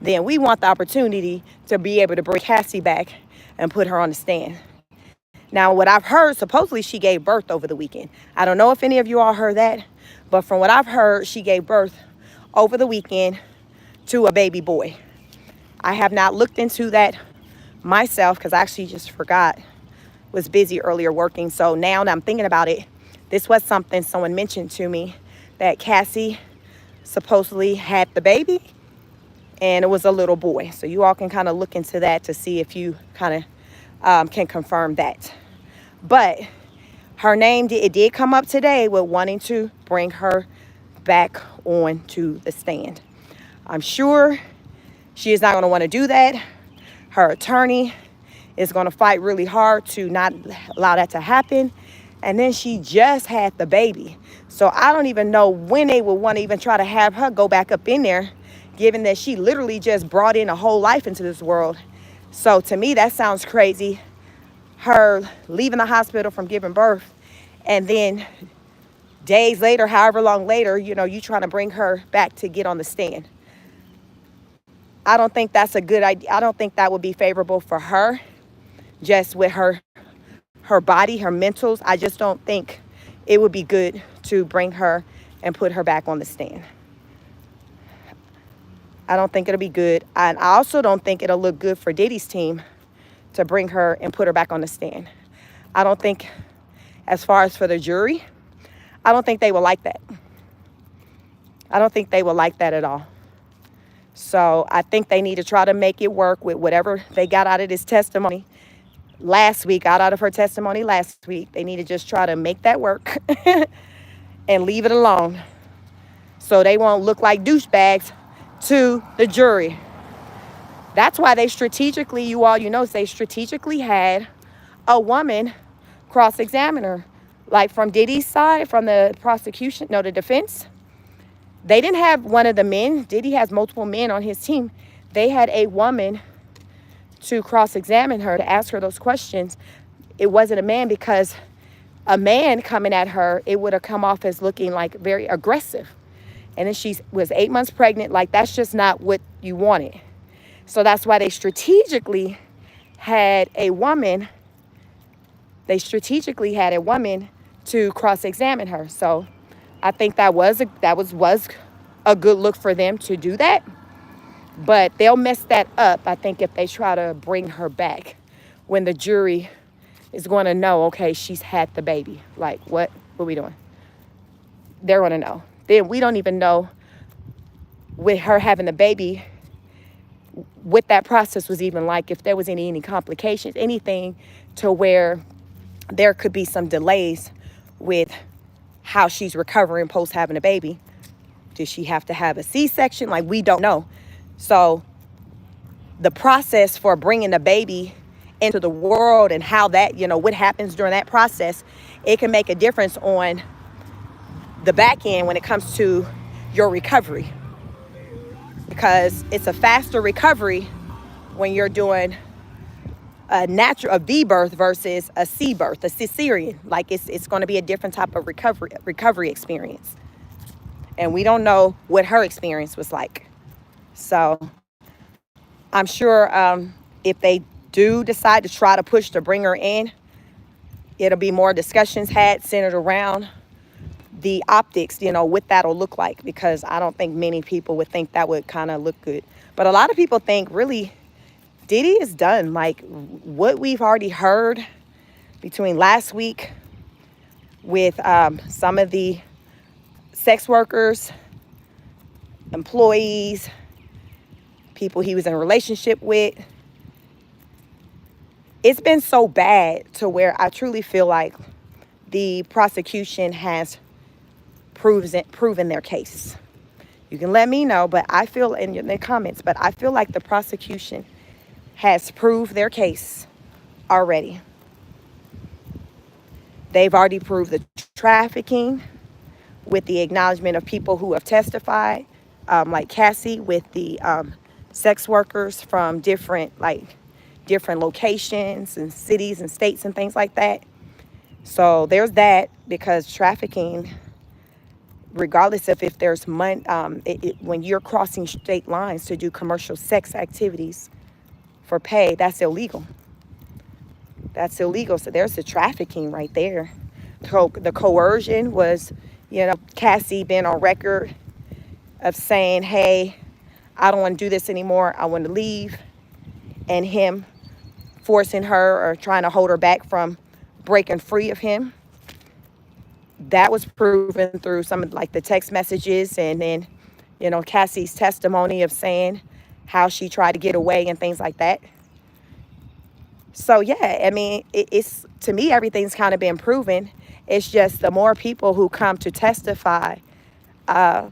then we want the opportunity to be able to bring Cassie back and put her on the stand. Now, what I've heard, supposedly she gave birth over the weekend. I don't know if any of you all heard that, but from what I've heard, she gave birth over the weekend to a baby boy. I have not looked into that myself because I actually just forgot, was busy earlier working. So now that I'm thinking about it, this was something someone mentioned to me, that Cassie supposedly had the baby and it was a little boy. So you all can kind of look into that to see if you kind of can confirm that. But her name, it did come up today with wanting to bring her back on to the stand. I'm sure she is not going to want to do that. Her attorney is going to fight really hard to not allow that to happen. And then she just had the baby. So I don't even know when they would want to even try to have her go back up in there, given that she literally just brought in a whole life into this world. So to me, that sounds crazy. Her leaving the hospital from giving birth, and then days later, however long later, you trying to bring her back to get on the stand. I don't think that's a good idea. I don't think that would be favorable for her, just with her body, her mentals. I just don't think it would be good to bring her and put her back on the stand. I don't think it'll be good. And I also don't think it'll look good for Diddy's team to bring her and put her back on the stand. I don't think, as far as for the jury, I don't think they will like that. I don't think they will like that at all. So I think they need to try to make it work with whatever they got out of this testimony last week, out of her testimony last week. They need to just try to make that work and leave it alone so they won't look like douchebags to the jury. That's why they strategically, they strategically had a woman cross-examine her. Like from Diddy's side, from the prosecution, the defense. They didn't have one of the men. Diddy has multiple men on his team. They had a woman to cross-examine her, to ask her those questions. It wasn't a man, because a man coming at her, it would have come off as looking like very aggressive. And then she was 8 months pregnant. Like, that's just not what you wanted. So that's why they strategically had a woman. To cross-examine her. So I think that was a good look for them to do that. But they'll mess that up, I think, if they try to bring her back when the jury is going to know, okay, she's had the baby. Like, what are we doing? They're going to know. Then we don't even know, with her having the baby, what that process was even like, if there was any complications, anything to where there could be some delays with how she's recovering post having a baby. Did she have to have a C-section? Like, we don't know. So the process for bringing the baby into the world and how that, what happens during that process, it can make a difference on the back end when it comes to your recovery. Because it's a faster recovery when you're doing a V birth versus a C birth, a cesarean. Like, it's going to be a different type of recovery experience. And we don't know what her experience was like. So I'm sure if they do decide to try to push to bring her in, it'll be more discussions had centered around the optics, what that'll look like, because I don't think many people would think that would kind of look good. But a lot of people think, really, Diddy is done. Like, what we've already heard between last week with some of the sex workers, employees, people he was in a relationship with, it's been so bad to where I truly feel like the prosecution has proven their case. You can let me know, but I feel in the comments, but I feel like the prosecution has proved their case already. They've already proved the trafficking with the acknowledgement of people who have testified, like Cassie, with the sex workers from different locations and cities and states and things like that. So there's that, because trafficking regardless of if there's money, when you're crossing state lines to do commercial sex activities for pay, that's illegal. That's illegal. So there's the trafficking right there. The coercion was, Cassie being on record of saying, hey, I don't want to do this anymore. I want to leave. And him forcing her or trying to hold her back from breaking free of him. That was proven through some of like the text messages, and then, Cassie's testimony of saying how she tried to get away and things like that. So yeah, I mean, it's, to me, everything's kind of been proven. It's just the more people who come to testify, the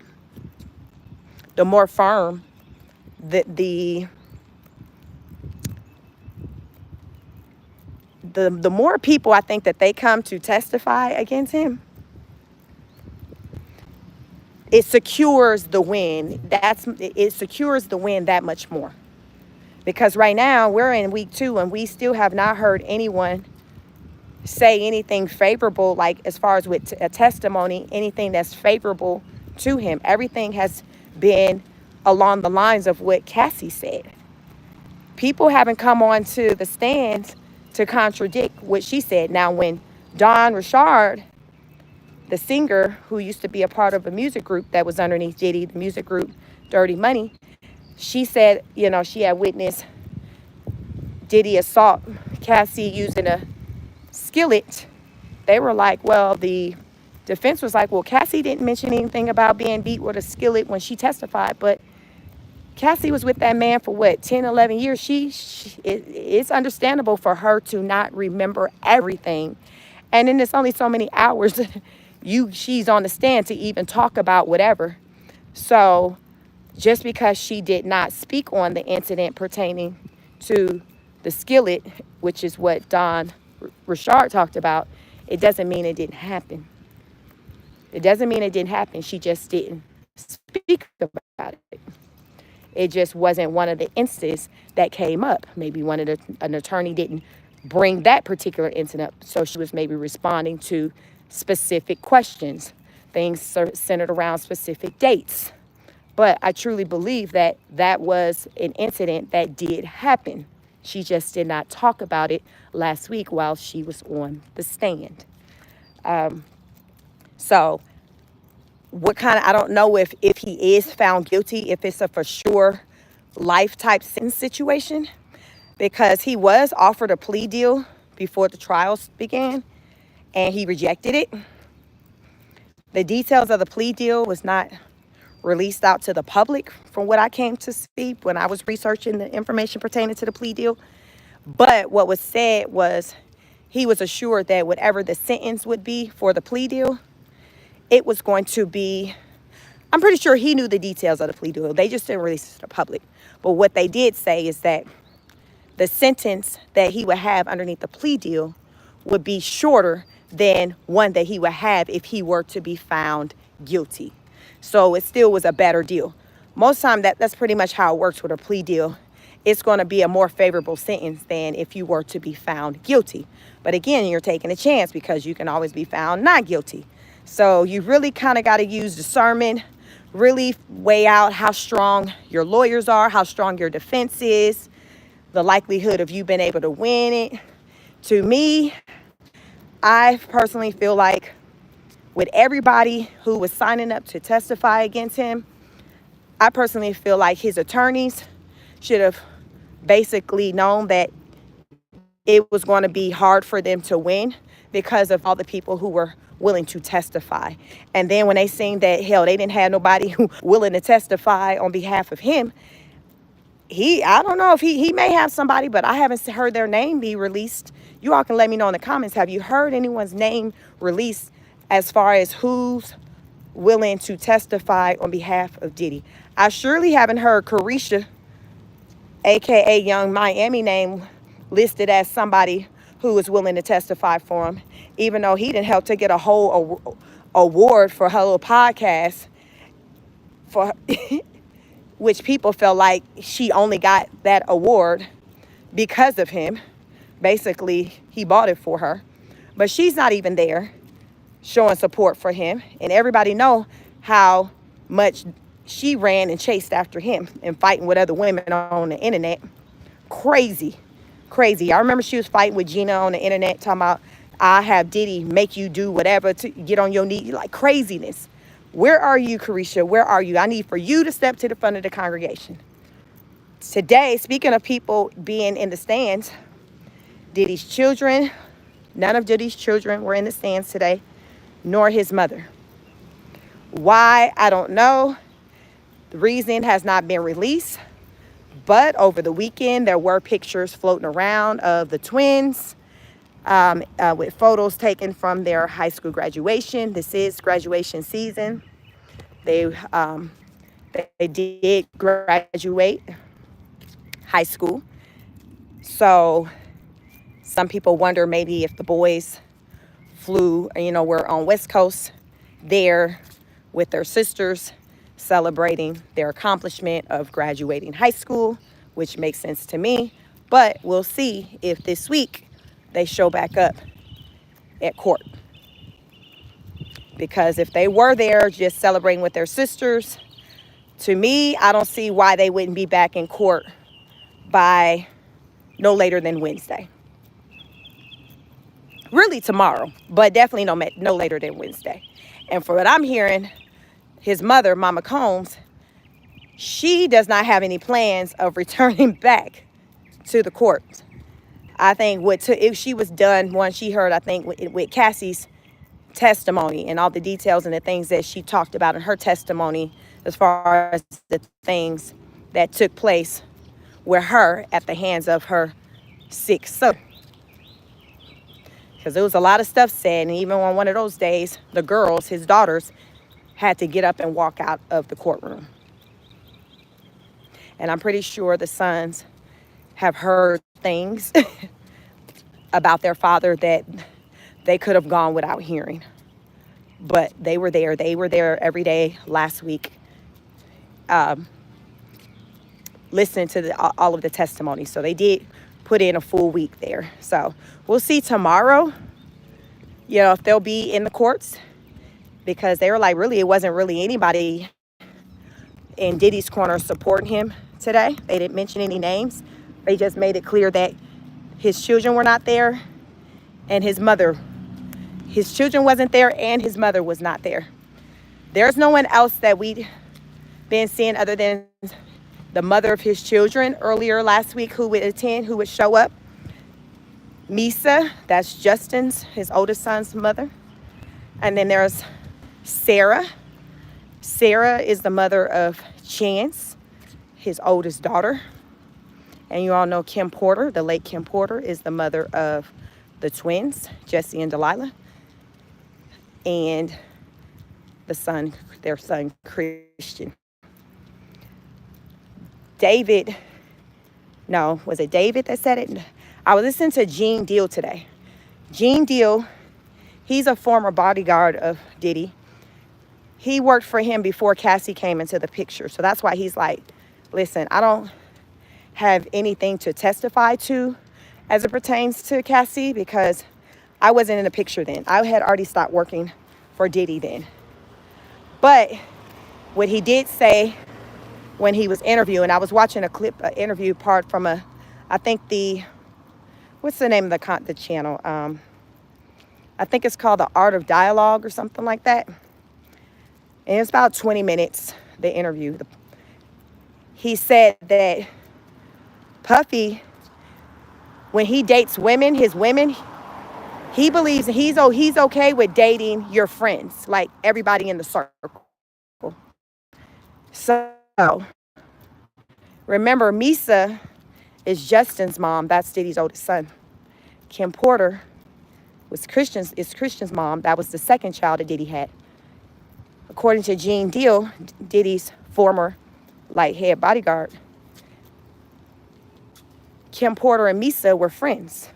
more firm the more people I think that they come to testify against him, it secures the win. It secures the win that much more. Because right now we're in week 2 and we still have not heard anyone say anything favorable, like as far as with a testimony, anything that's favorable to him. Everything has been along the lines of what Cassie said. People haven't come on to the stands to contradict what she said. Now, when Dawn Richard, the singer who used to be a part of a music group that was underneath Diddy, the music group Dirty Money, she said, she had witnessed Diddy assault Cassie using a skillet. They were like, well, the defense was like, well, Cassie didn't mention anything about being beat with a skillet when she testified, but Cassie was with that man for what, 10, 11 years. It's understandable for her to not remember everything. And then there's only so many hours she's on the stand to even talk about whatever. So just because she did not speak on the incident pertaining to the skillet, which is what Dawn Richard talked about, it doesn't mean it didn't happen. It doesn't mean it didn't happen. She just didn't speak about it. It just wasn't one of the instances that came up. Maybe an attorney didn't bring that particular incident up. So she was maybe responding to specific questions, things centered around specific dates. But I truly believe that that was an incident that did happen. She just did not talk about it last week while she was on the stand. So I don't know if he is found guilty, if it's a for sure life type sentence situation, because he was offered a plea deal before the trials began and he rejected it. The details of the plea deal was not released out to the public from what I came to see when I was researching the information pertaining to the plea deal. But what was said was he was assured that whatever the sentence would be for the plea deal, it was going to be, I'm pretty sure he knew the details of the plea deal. They just didn't release it to the public. But what they did say is that the sentence that he would have underneath the plea deal would be shorter than one that he would have if he were to be found guilty. So it still was a better deal. Most time that's pretty much how it works with a plea deal. It's going to be a more favorable sentence than if you were to be found guilty. But again, you're taking a chance because you can always be found not guilty. So you really kind of got to use discernment, really weigh out how strong your lawyers are, how strong your defense is, the likelihood of you being able to win it. To me, I personally feel like with everybody who was signing up to testify against him, I personally feel like his attorneys should have basically known that it was going to be hard for them to win because of all the people who were willing to testify. And then when they seen that, hell, they didn't have nobody who willing to testify on behalf of him, I don't know if he may have somebody, but I haven't heard their name be released. You all can let me know in the comments. Have you heard anyone's name released as far as who's willing to testify on behalf of Diddy? I surely haven't heard Carisha, aka Young Miami, name listed as somebody who was willing to testify for him, even though he didn't help to get a whole award for her little podcast, for which people felt like she only got that award because of him. Basically, he bought it for her. But she's not even there showing support for him. And everybody know how much she ran and chased after him and fighting with other women on the internet. Crazy. Crazy. I remember she was fighting with Gina on the internet talking about, I have Diddy make you do whatever to get on your knees. Like craziness. Where are you, Carisha? Where are you? I need for you to step to the front of the congregation. Today, speaking of people being in the stands, Diddy's children, none of Diddy's children were in the stands today, nor his mother. Why? I don't know. The reason has not been released. But over the weekend, there were pictures floating around of the twins with photos taken from their high school graduation. This is graduation season. They did graduate high school. So some people wonder maybe if the boys flew, were on West Coast there with their sisters celebrating their accomplishment of graduating high school, which makes sense to me. But we'll see if this week they show back up at court. Because if they were there just celebrating with their sisters, to me, I don't see why they wouldn't be back in court by no later than Wednesday. Really tomorrow, but definitely no later than Wednesday. And for what I'm hearing, his mother, Mama Combs, she does not have any plans of returning back to the court. I think if she was done once she heard, I think with Cassie's testimony and all the details and the things that she talked about in her testimony as far as the things that took place with her at the hands of her sick son. Because there was a lot of stuff said, and even on one of those days, the girls, his daughters, had to get up and walk out of the courtroom. And I'm pretty sure the sons have heard things about their father that they could have gone without hearing. But they were there. They were there every day last week, listening to all of the testimony. So they did put in a full week there. So we'll see tomorrow, if they'll be in the courts. Because they were like, really, it wasn't really anybody in Diddy's corner supporting him today. They didn't mention any names. They just made it clear that his children were not there and his children wasn't there and his mother was not there. There's no one else that we'd been seeing other than the mother of his children earlier last week who would show up. Misa, that's Justin's, his oldest son's mother. And then there's Sarah. Sarah is the mother of Chance, his oldest daughter. And you all know Kim Porter, the late Kim Porter, is the mother of the twins, Jesse and Delilah. And their son, Christian. Was it David that said it? I was listening to Gene Deal today. Gene Deal, he's a former bodyguard of Diddy. He worked for him before Cassie came into the picture. So that's why he's like, listen, I don't have anything to testify to as it pertains to Cassie because I wasn't in the picture then. I had already stopped working for Diddy then. But what he did say when he was interviewing, I was watching an interview part from what's the name of the channel? I think it's called The Art of Dialogue or something like that. And it's about 20 minutes, the interview. He said that Puffy, when he dates women, his women, he believes he's okay with dating your friends, like everybody in the circle. So remember, Misa is Justin's mom. That's Diddy's oldest son. Kim Porter is Christian's mom. That was the second child that Diddy had. According to Gene Deal, Diddy's former head bodyguard, Kim Porter and Misa were friends.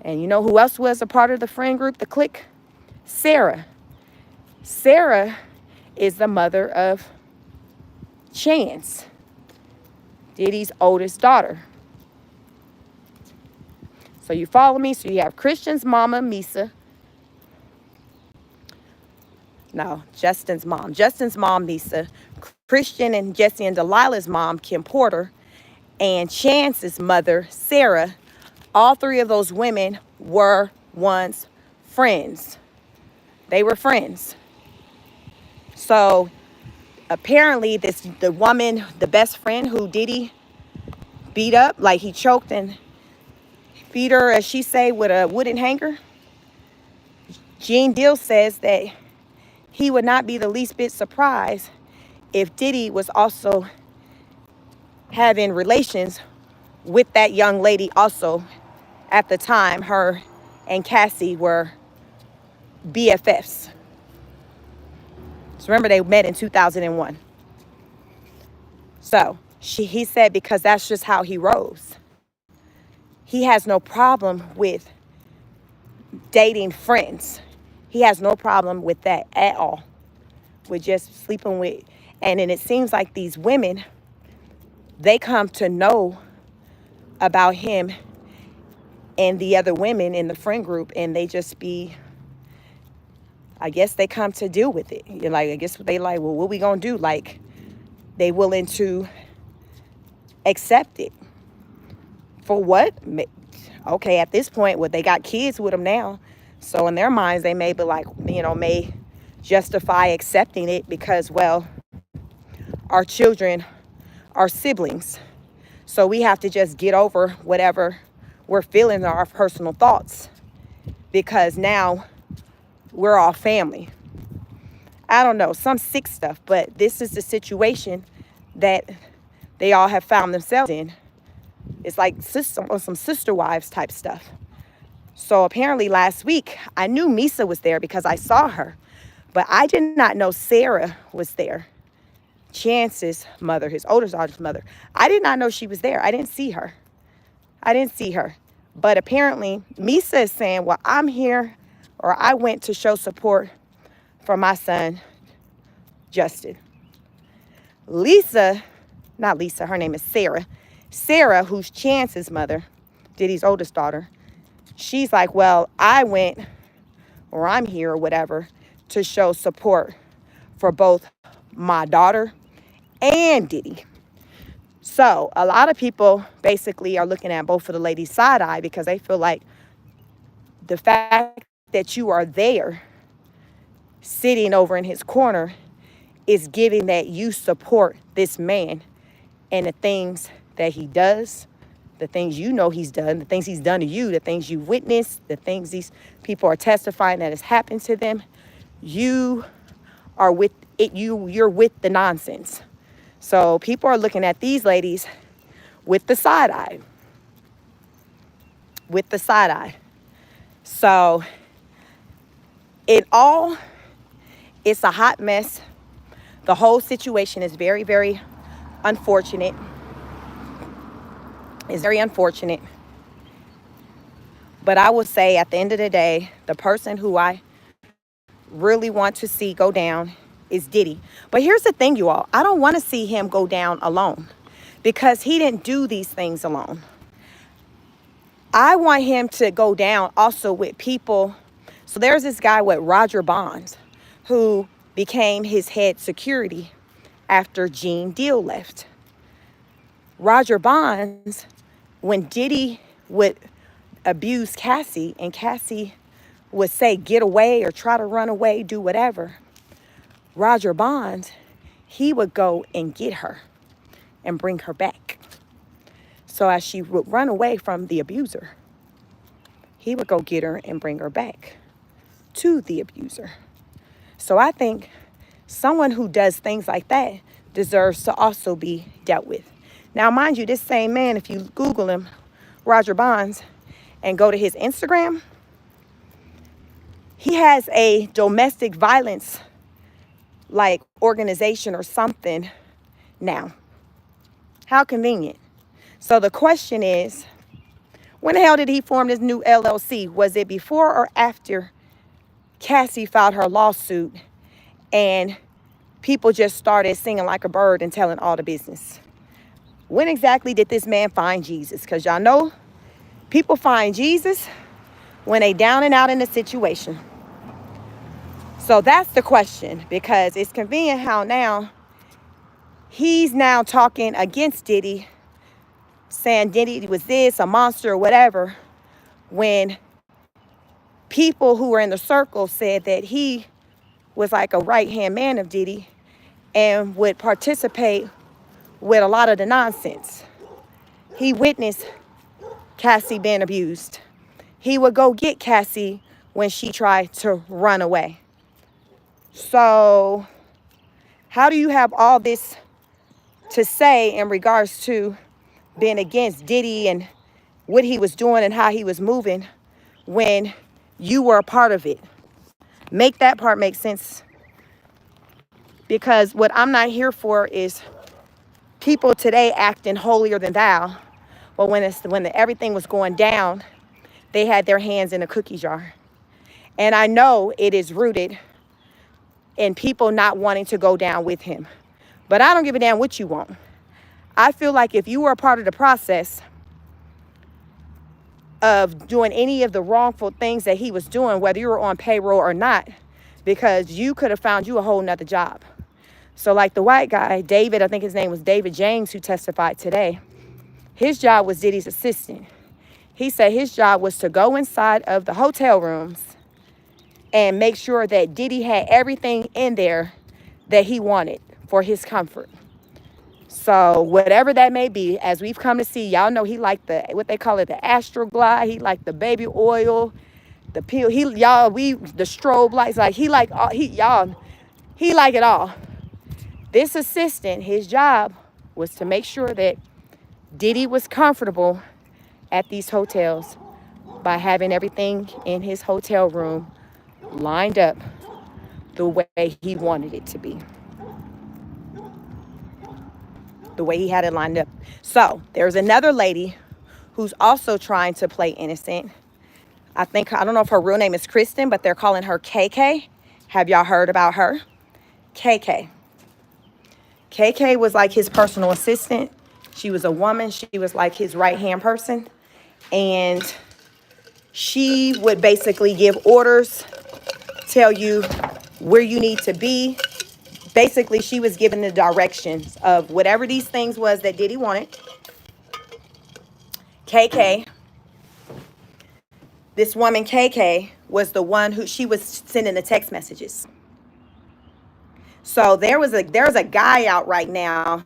And you know who else was a part of the friend group, the clique? Sarah. Sarah is the mother of Chance, Diddy's oldest daughter. So you follow me? So you have Christian's mama, Misa, No, Justin's mom. Justin's mom, Lisa. Christian and Jesse and Delilah's mom, Kim Porter. And Chance's mother, Sarah. All three of those women were once friends. They were friends. So apparently the woman, the best friend who Diddy beat up, like he choked and beat her, as she say, with a wooden hanger. Gene Deal says that he would not be the least bit surprised if Diddy was also having relations with that young lady also. At the time, her and Cassie were BFFs. So remember, they met in 2001. So he said because that's just how he rose. He has no problem with dating friends. He has no problem with that at all. With just sleeping with. And then it seems like these women, they come to know about him and the other women in the friend group, and they just be, I guess they come to deal with it. You're like, I guess they like, well, what we gonna do? Like, they willing to accept it. For what? Okay, at this point, well, they got kids with them now. So in their minds, they may be like, may justify accepting it because, well, our children are siblings. So we have to just get over whatever we're feeling, our personal thoughts, because now we're all family. I don't know, some sick stuff, but this is the situation that they all have found themselves in. It's like some sister wives type stuff. So apparently last week, I knew Misa was there because I saw her, but I did not know Sarah was there. Chance's mother, his older daughter's mother. I did not know she was there. I didn't see her. But apparently, Misa is saying, well, I'm here, or I went to show support for my son, Justin. Not Lisa, her name is Sarah. Sarah, who's Chance's mother, Diddy's oldest daughter, she's like, well, I went, or I'm here, or whatever, to show support for both my daughter and Diddy. So a lot of people basically are looking at both of the ladies side eye because they feel like the fact that you are there sitting over in his corner is giving that you support this man and the things that he does, the things he's done, the things he's done to you, the things you witnessed, the things these people are testifying that has happened to them. You are with it. You're with the nonsense. So people are looking at these ladies with the side eye. So it's a hot mess. The whole situation is very, very unfortunate. It's very unfortunate. But I will say at the end of the day, the person who I really want to see go down is Diddy. But here's the thing, you all. I don't want to see him go down alone because he didn't do these things alone. I want him to go down also with people. So there's this guy with Roger Bonds who became his head security after Gene Deal left. Roger Bonds, when Diddy would abuse Cassie and Cassie would say, get away or try to run away, do whatever, Roger Bonds, he would go and get her and bring her back. So as she would run away from the abuser, he would go get her and bring her back to the abuser. So I think someone who does things like that deserves to also be dealt with. Now, mind you, this same man, if you Google him, Roger Bonds, and go to his Instagram, he has a domestic violence like organization or something now. How convenient. So the question is, when the hell did he form this new LLC? Was it before or after Cassie filed her lawsuit and people just started singing like a bird and telling all the business? When exactly did this man find Jesus? Because y'all know people find Jesus when they down and out in the situation. So that's the question, because it's convenient how now he's now talking against Diddy, saying Diddy was this, a monster or whatever, when people who were in the circle said that he was like a right-hand man of Diddy and would participate with a lot of the nonsense. He witnessed Cassie being abused. He would go get Cassie when she tried to run away. So how do you have all this to say in regards to being against Diddy and what he was doing and how he was moving when you were a part of it? Make that part make sense. Because what I'm not here for is people today acting holier than thou. But when everything was going down, they had their hands in a cookie jar. And I know it is rooted in people not wanting to go down with him. But I don't give a damn what you want. I feel like if you were a part of the process of doing any of the wrongful things that he was doing, whether you were on payroll or not, because you could have found you a whole nother job. So like the white guy, David, I think his name was David James, who testified today. His job was Diddy's assistant. He said his job was to go inside of the hotel rooms and make sure that Diddy had everything in there that he wanted for his comfort. So whatever that may be, as we've come to see, y'all know he liked the, what they call it, the Astroglide. He liked the baby oil, the pill. The strobe lights. Like he liked all, he liked it all. This assistant, his job was to make sure that Diddy was comfortable at these hotels by having everything in his hotel room lined up the way he wanted it to be. The way he had it lined up. So there's another lady who's also trying to play innocent. I don't know if her real name is Kristen, but they're calling her KK. Have y'all heard about her? KK. KK was like his personal assistant. She was a woman. She was like his right-hand person. And she would basically give orders, tell you where you need to be. Basically, she was giving the directions of whatever these things was that Diddy wanted. KK, this woman KK, was the one who she was sending the text messages. So there's a guy out right now.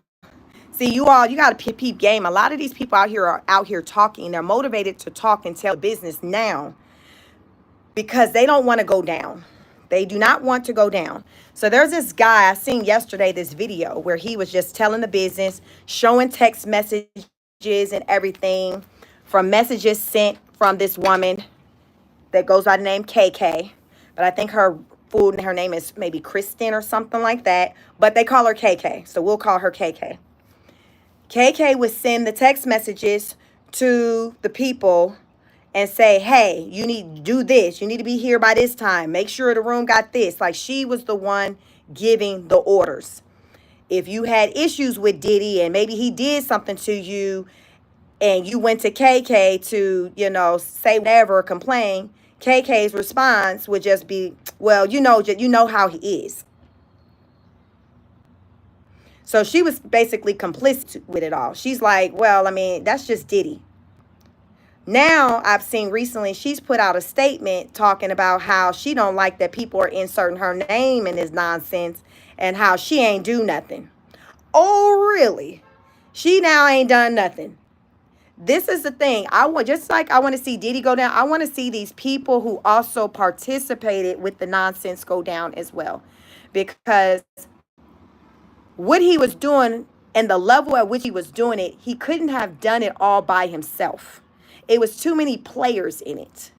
See, you got to peep game. A lot of these people are out here talking. They're motivated to talk and tell business now because they don't want to go down. They do not want to go down. So there's this guy, I seen yesterday this video where he was just telling the business, showing text messages and everything from messages sent from this woman that goes by the name KK. But I think her name is maybe Kristen or something like that. But they call her KK. So we'll call her KK. KK would send the text messages to the people and say, hey, you need to do this. You need to be here by this time. Make sure the room got this. Like she was the one giving the orders. If you had issues with Diddy and maybe he did something to you and you went to KK to, say whatever, complain, KK's response would just be, well, you know how he is. So she was basically complicit with it all. She's like, well, I mean, that's just Diddy. Now, I've seen recently she's put out a statement talking about how she don't like that people are inserting her name in this nonsense and how she ain't do nothing. Oh, really? She now ain't done nothing. This is the thing. I want to see Diddy go down. I want to see these people who also participated with the nonsense go down as well. Because what he was doing and the level at which he was doing it, he couldn't have done it all by himself. It was too many players in it.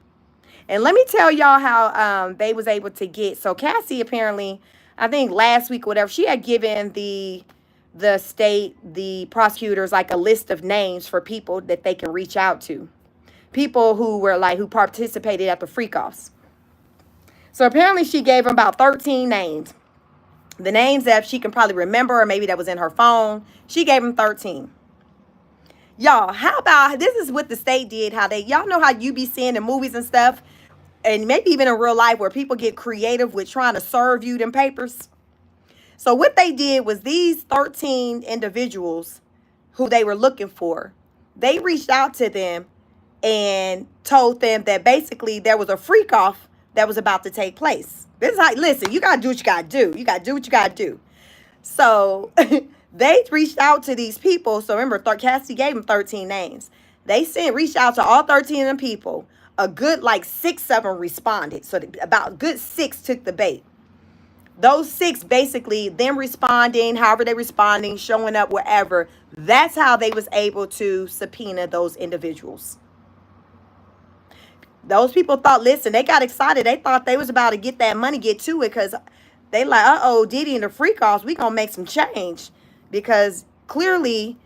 And let me tell y'all how they was able to get. So Cassie apparently, I think last week or whatever, she had given the state, the prosecutors, like a list of names for people that they can reach out to. People who participated at the freak-offs. So apparently she gave them about 13 names. The names that she can probably remember, or maybe that was in her phone. She gave them 13. Y'all, how about, this is what the state did, y'all know how you be seeing in movies and stuff, and maybe even in real life where people get creative with trying to serve you them papers. So what they did was these 13 individuals who they were looking for, they reached out to them and told them that basically there was a freak off that was about to take place. This is how, listen, you got to do what you got to do. You got to do what you got to do. So they reached out to these people. So remember, Cassidy gave them 13 names. They reached out to all 13 of them people. A good like 6 of them responded. So about good 6 took the bait. Those 6 basically them responding, however they responding, showing up wherever. That's how they was able to subpoena those individuals. Those people thought, listen, they got excited. They thought they was about to get that money, get to it, because they like, uh-oh, Diddy and the freak offs, we gonna make some change. Because clearly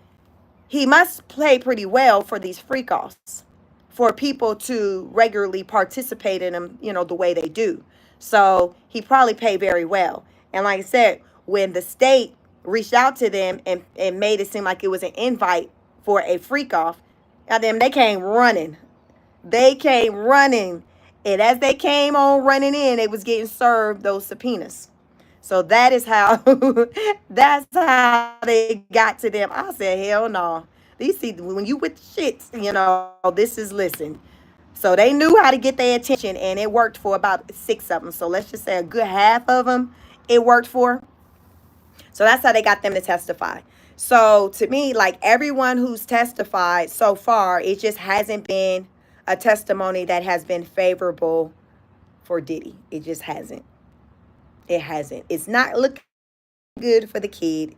he must play pretty well for these freak offs, for people to regularly participate in them, you know, the way they do. So he probably paid very well. And like I said, when the state reached out to them and made it seem like it was an invite for a freak off, and then they came running. They came running. And as they came on running in, they was getting served those subpoenas. So that is how, that's how they got to them. I said, hell no. These see, when you with shit, you know, this is, listen. So they knew how to get their attention, and it worked for about 6 of them. So let's just say a good half of them it worked for. So that's how they got them to testify. So to me, like everyone who's testified so far, it just hasn't been a testimony that has been favorable for Diddy. It just hasn't. It hasn't. It's not looking good for the kid.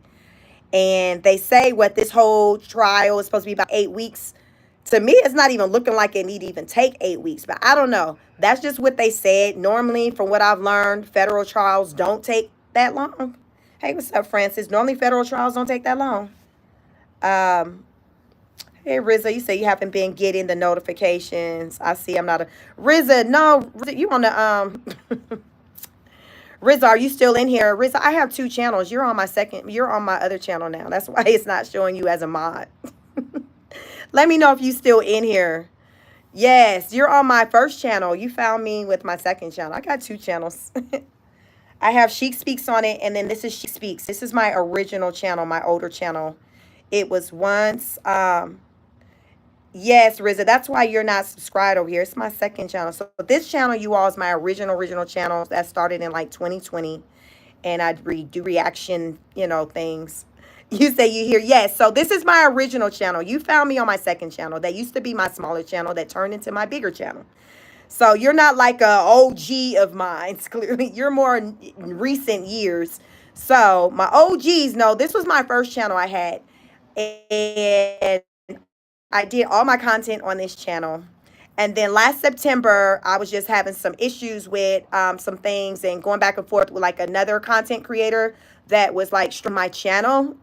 And they say what this whole trial is supposed to be about 8 weeks. To me, it's not even looking like it need to even take 8 weeks. But I don't know. That's just what they said. Normally, from what I've learned, federal trials don't take that long. Hey, what's up, Francis? Normally, federal trials don't take that long. Hey, Rizza, you say you haven't been getting the notifications. I see I'm not a... Rizza, no. Rizza, you on the... Rizza, are you still in here? Rizza, I have 2 channels. You're on my other channel now. That's why it's not showing you as a mod. Let me know if you still in here. Yes, you're on my first channel. You found me with my second channel. I got 2 channels. I have Chic Speaks on it, and then this is Chic Speaks. This is my original channel, my older channel. It was once... Yes, Rizza, that's why you're not subscribed over here. It's my second channel. So this channel, you all, is my original channel that started in like 2020. And I do reaction, you know, things. You say you hear, yes. So this is my original channel. You found me on my second channel. That used to be my smaller channel that turned into my bigger channel. So you're not like a OG of mine. Clearly, you're more in recent years. So my OGs know this was my first channel I had. And I did all my content on this channel. And then last September, I was just having some issues with some things and going back and forth with like another content creator that was like my channel.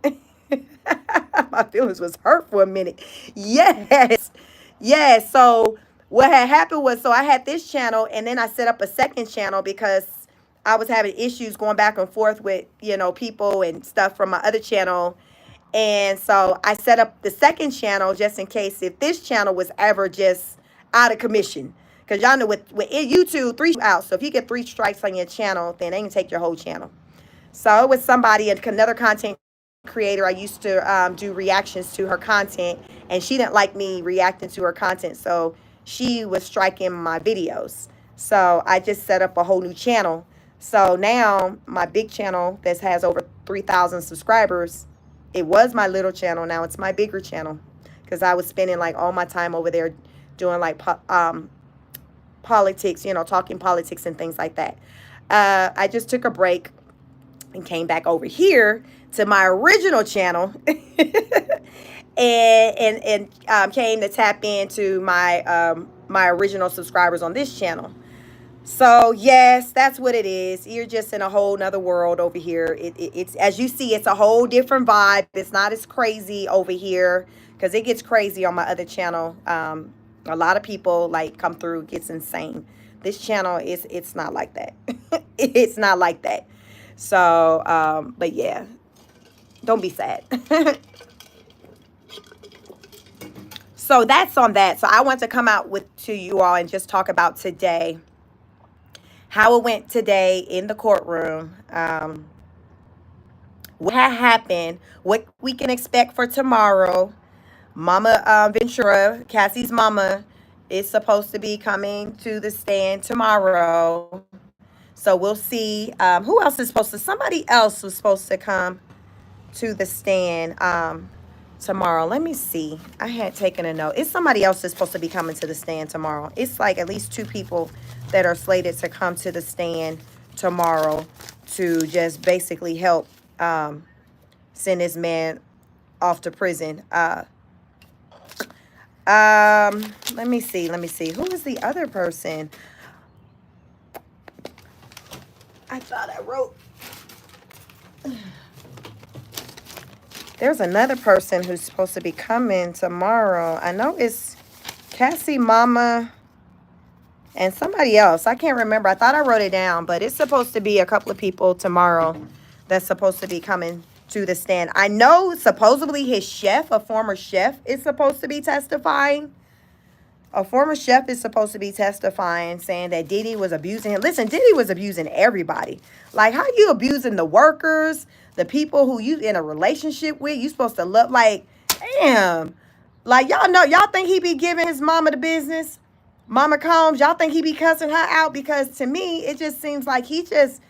My feelings was hurt for a minute. Yes. Yes. So what had happened was, so I had this channel and then I set up a second channel because I was having issues going back and forth with, you know, people and stuff from my other channel. And so I set up the second channel just in case if this channel was ever just out of commission. Because y'all know with YouTube, 3 out. So if you get 3 strikes on your channel, then they can take your whole channel. So it was somebody, another content creator. I used to do reactions to her content. And she didn't like me reacting to her content. So she was striking my videos. So I just set up a whole new channel. So now my big channel that has over 3,000 subscribers, it was my little channel. Now it's my bigger channel because I was spending like all my time over there doing like politics, you know, talking politics and things like that. I just took a break and came back over here to my original channel and came to tap into my my original subscribers on this channel. So yes, that's what it is. You're just in a whole nother world over here. It's as you see, it's a whole different vibe. It's not as crazy over here because it gets crazy on my other channel. A lot of people like come through, it gets insane. This channel it's not like that. It's not like that. So but yeah, don't be sad. So that's on that. So I want to come out to you all and just talk about today. how it went today in the courtroom, what had happened, what we can expect for tomorrow. Mama Ventura, Cassie's mama, is supposed to be coming to the stand tomorrow. So we'll see. Who else is supposed to? Somebody else was supposed to come to the stand tomorrow. Let me see. I had taken a note. It's somebody else that's supposed to be coming to the stand tomorrow. It's like at least 2 people that are slated to come to the stand tomorrow to just basically help send this man off to prison. Let me see. Who is the other person? I thought I wrote. There's another person who's supposed to be coming tomorrow. I know it's Cassie Mama and somebody else. I can't remember. I thought I wrote it down, but it's supposed to be a couple of people tomorrow that's supposed to be coming to the stand. I know supposedly his chef, a former chef, is supposed to be testifying. A former chef is supposed to be testifying, saying that Diddy was abusing him. Listen, Diddy was abusing everybody. Like, how you abusing the workers, the people who you in a relationship with? You supposed to love, like, damn. Like, y'all think he be giving his mama the business? Mama Combs, y'all think he be cussing her out? Because to me, it just seems like he just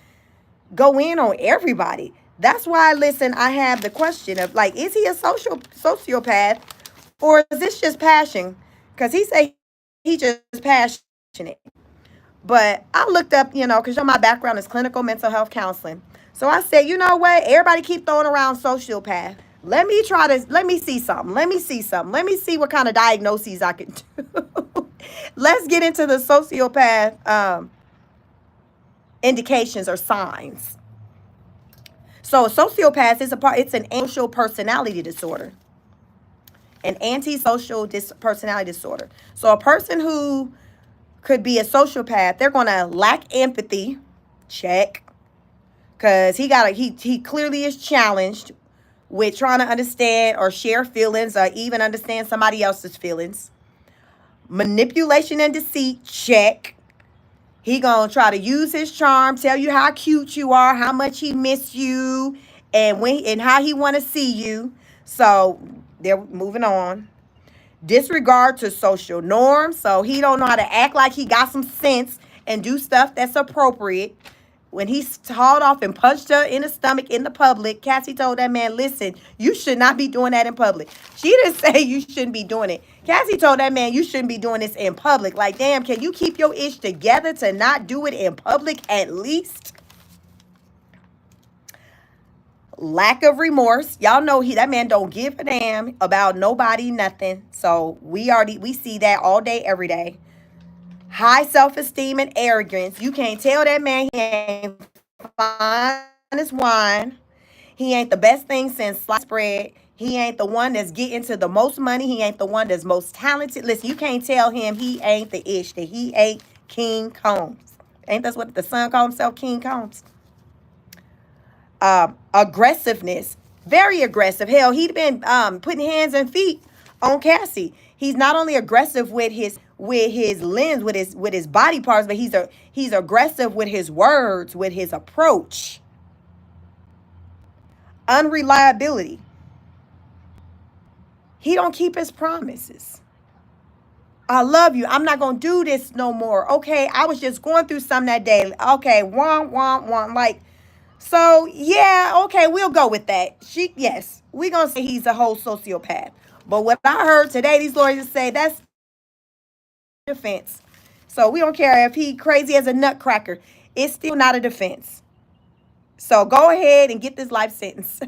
go in on everybody. That's why, listen, I have the question of, like, is he a sociopath, or is this just passion? Because he say he just passionate. But I looked up, because my background is clinical mental health counseling. So I said, you know what? Everybody keep throwing around sociopath. Let me see something. Let me see what kind of diagnoses I can do. Let's get into the sociopath indications or signs. So a sociopath it's an antisocial personality disorder. An antisocial personality disorder. So a person who could be a sociopath, they're going to lack empathy. Check. Because he clearly is challenged with trying to understand or share feelings or even understand somebody else's feelings. Manipulation and deceit. Check. He going to try to use his charm, tell you how cute you are, how much he missed you, and how he want to see you. So they're moving on. Disregard to social norms. So he don't know how to act like he got some sense and do stuff that's appropriate. When he hauled off and punched her in the stomach in the public, Cassie told that man, listen, you should not be doing that in public. She didn't say you shouldn't be doing it. Cassie told that man, you shouldn't be doing this in public. Like, damn, can you keep your ish together to not do it in public at least? Lack of remorse. Y'all know that man don't give a damn about nobody, nothing. So we see that all day, every day. High self-esteem and arrogance. You can't tell that man he ain't fine as wine. He ain't the best thing since sliced bread. He ain't the one that's getting to the most money. He ain't the one that's most talented. Listen, you can't tell him he ain't the ish, that he ain't King Combs. Ain't that's what the son called himself, King Combs? Aggressiveness. Very aggressive. Hell, he'd been putting hands and feet on Cassie. He's not only aggressive with his limbs, with his body parts, but he's aggressive with his words, with his approach. Unreliability. He don't keep his promises. I love you. I'm not going to do this no more. Okay, I was just going through something that day. Okay, womp. Like, so, yeah, okay, we'll go with that. Yes, we're going to say he's a whole sociopath. But what I heard today, these lawyers say that's defense. So we don't care if he crazy as a nutcracker. It's still not a defense. So go ahead and get this life sentence.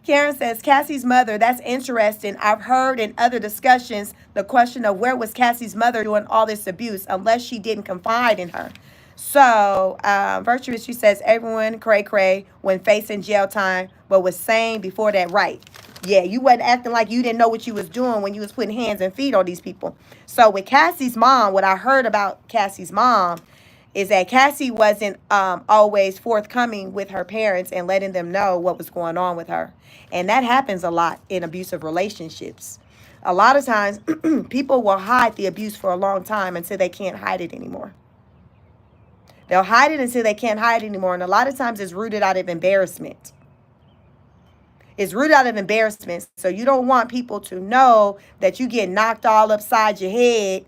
Karen says, Cassie's mother, that's interesting. I've heard in other discussions the question of where was Cassie's mother doing all this abuse unless she didn't confide in her. So, Virtuous, she says, everyone cray when facing jail time, but was saying before that, right. Yeah, you wasn't acting like you didn't know what you was doing when you was putting hands and feet on these people. So with Cassie's mom, what I heard about Cassie's mom is that Cassie wasn't always forthcoming with her parents and letting them know what was going on with her. And that happens a lot in abusive relationships. A lot of times, people will hide the abuse for a long time until they can't hide it anymore. They'll hide it until they can't hide anymore. And a lot of times it's rooted out of embarrassment. It's rooted out of embarrassment. So you don't want people to know that you get knocked all upside your head.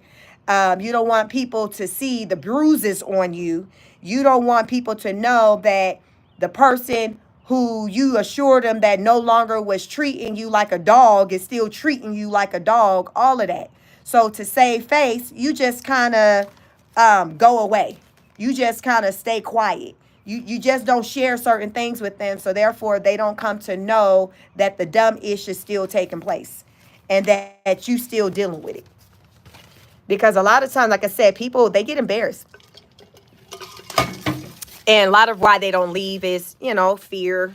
You don't want people to see the bruises on you. You don't want people to know that the person who you assured them that no longer was treating you like a dog is still treating you like a dog, all of that. So to save face, you just kind of go away. You just kind of stay quiet. You just don't share certain things with them, so therefore they don't come to know that the dumb ish is still taking place and that you still dealing with it. Because a lot of times, like I said, people, they get embarrassed. And a lot of why they don't leave is, fear.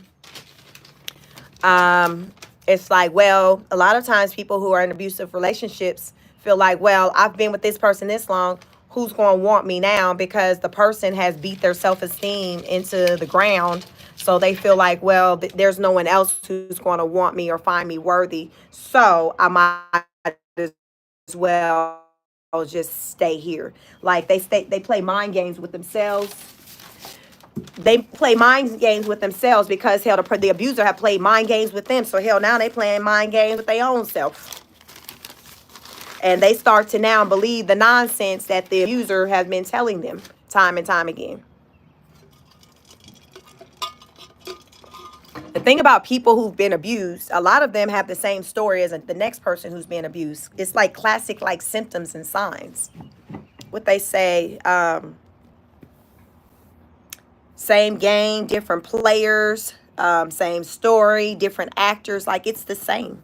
It's like, well, a lot of times people who are in abusive relationships feel like, well, I've been with this person this long. Who's going to want me now? Because the person has beat their self-esteem into the ground. So they feel like, well, there's no one else who's going to want me or find me worthy. So I might as well just stay here. Like they play mind games with themselves. They play mind games with themselves because hell, the abuser have played mind games with them. So hell, now they playing mind games with their own self. And they start to now believe the nonsense that the abuser has been telling them time and time again. The thing about people who've been abused, a lot of them have the same story as the next person who's being abused. It's like classic, like symptoms and signs. What they say, same game, different players, same story, different actors. Like it's the same.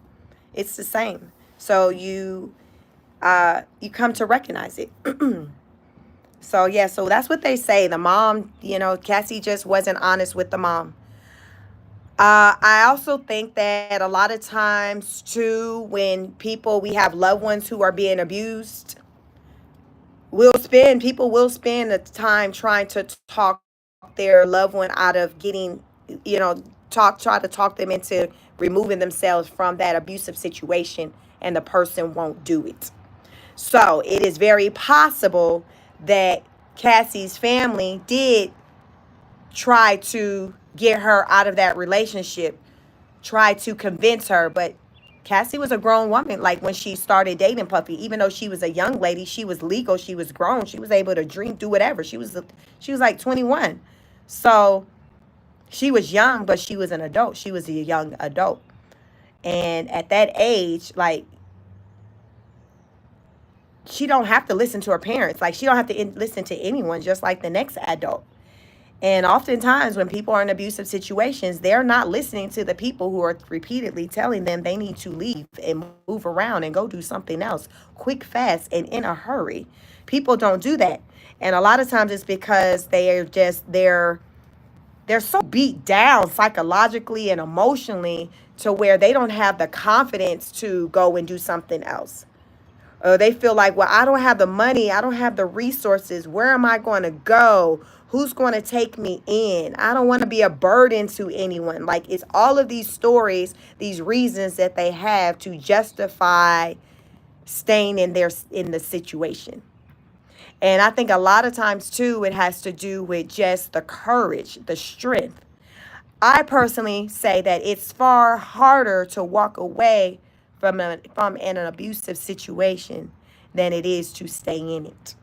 It's the same. So you come to recognize it. So yeah, so that's what they say. The mom, Cassie just wasn't honest with the mom. I also think that a lot of times too, when we have loved ones who are being abused, people will spend the time trying to talk their loved one out of getting, try to talk them into removing themselves from that abusive situation, and the person won't do it. So it is very possible that Cassie's family did try to get her out of that relationship, try to convince her, but Cassie was a grown woman. Like when she started dating Puffy, even though she was a young lady, she was legal, she was grown, she was able to drink, do whatever. She was like 21. So she was young, but she was an adult. She was a young adult. And at that age, like, she don't have to listen to her parents. Like, she don't have to listen to anyone, just like the next adult. And oftentimes when people are in abusive situations, they're not listening to the people who are repeatedly telling them they need to leave and move around and go do something else quick, fast, and in a hurry. People don't do that. And a lot of times it's because they're so beat down psychologically and emotionally to where they don't have the confidence to go and do something else. They feel like, well, I don't have the money. I don't have the resources. Where am I going to go? Who's going to take me in? I don't want to be a burden to anyone. Like, it's all of these stories, these reasons that they have to justify staying in the situation. And I think a lot of times, too, it has to do with just the courage, the strength. I personally say that it's far harder to walk away from an abusive situation than it is to stay in it.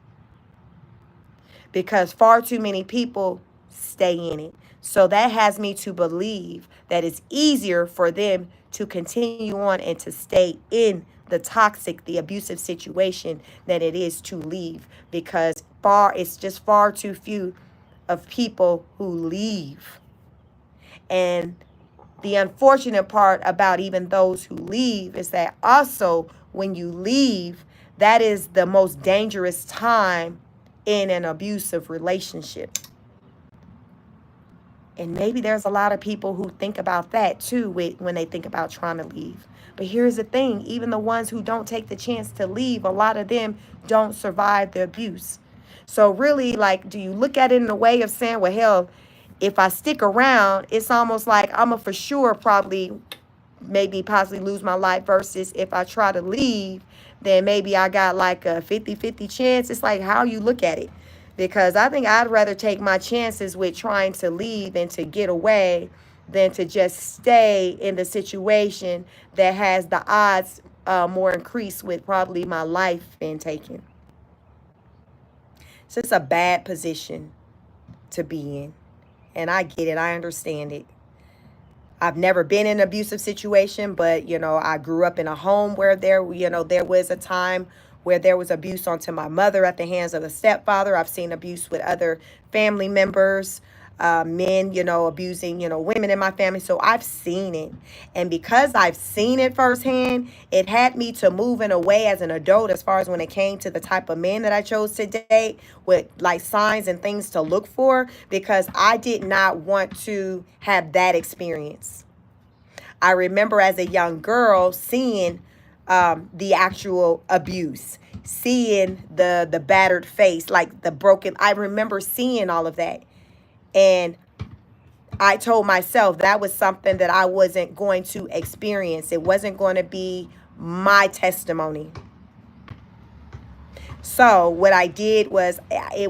Because far too many people stay in it. So that has me to believe that it's easier for them to continue on and to stay in the abusive situation than it is to leave, because it's just far too few of people who leave. And the unfortunate part about even those who leave is that also when you leave, that is the most dangerous time in an abusive relationship. And maybe there's a lot of people who think about that too when they think about trying to leave. But here's the thing, even the ones who don't take the chance to leave, a lot of them don't survive the abuse. So really, like, do you look at it in a way of saying, well, hell, if I stick around, it's almost like I'm a for sure possibly lose my life, versus if I try to leave, then maybe I got like a 50-50 chance. It's like how you look at it. because I think I'd rather take my chances with trying to leave and to get away than to just stay in the situation that has the odds more increased with probably my life being taken. So it's a bad position to be in. And I get it. I understand it. I've never been in an abusive situation, but I grew up in a home where there was a time where there was abuse onto my mother at the hands of a stepfather. I've seen abuse with other family members, men, abusing, women in my family. So I've seen it. And because I've seen it firsthand, it had me to move in a way as an adult as far as when it came to the type of men that I chose to date, with like signs and things to look for, because I did not want to have that experience. I remember as a young girl seeing the actual abuse, seeing the battered face, like the broken. I remember seeing all of that. And I told myself that was something that I wasn't going to experience. It wasn't going to be my testimony. So what I did was I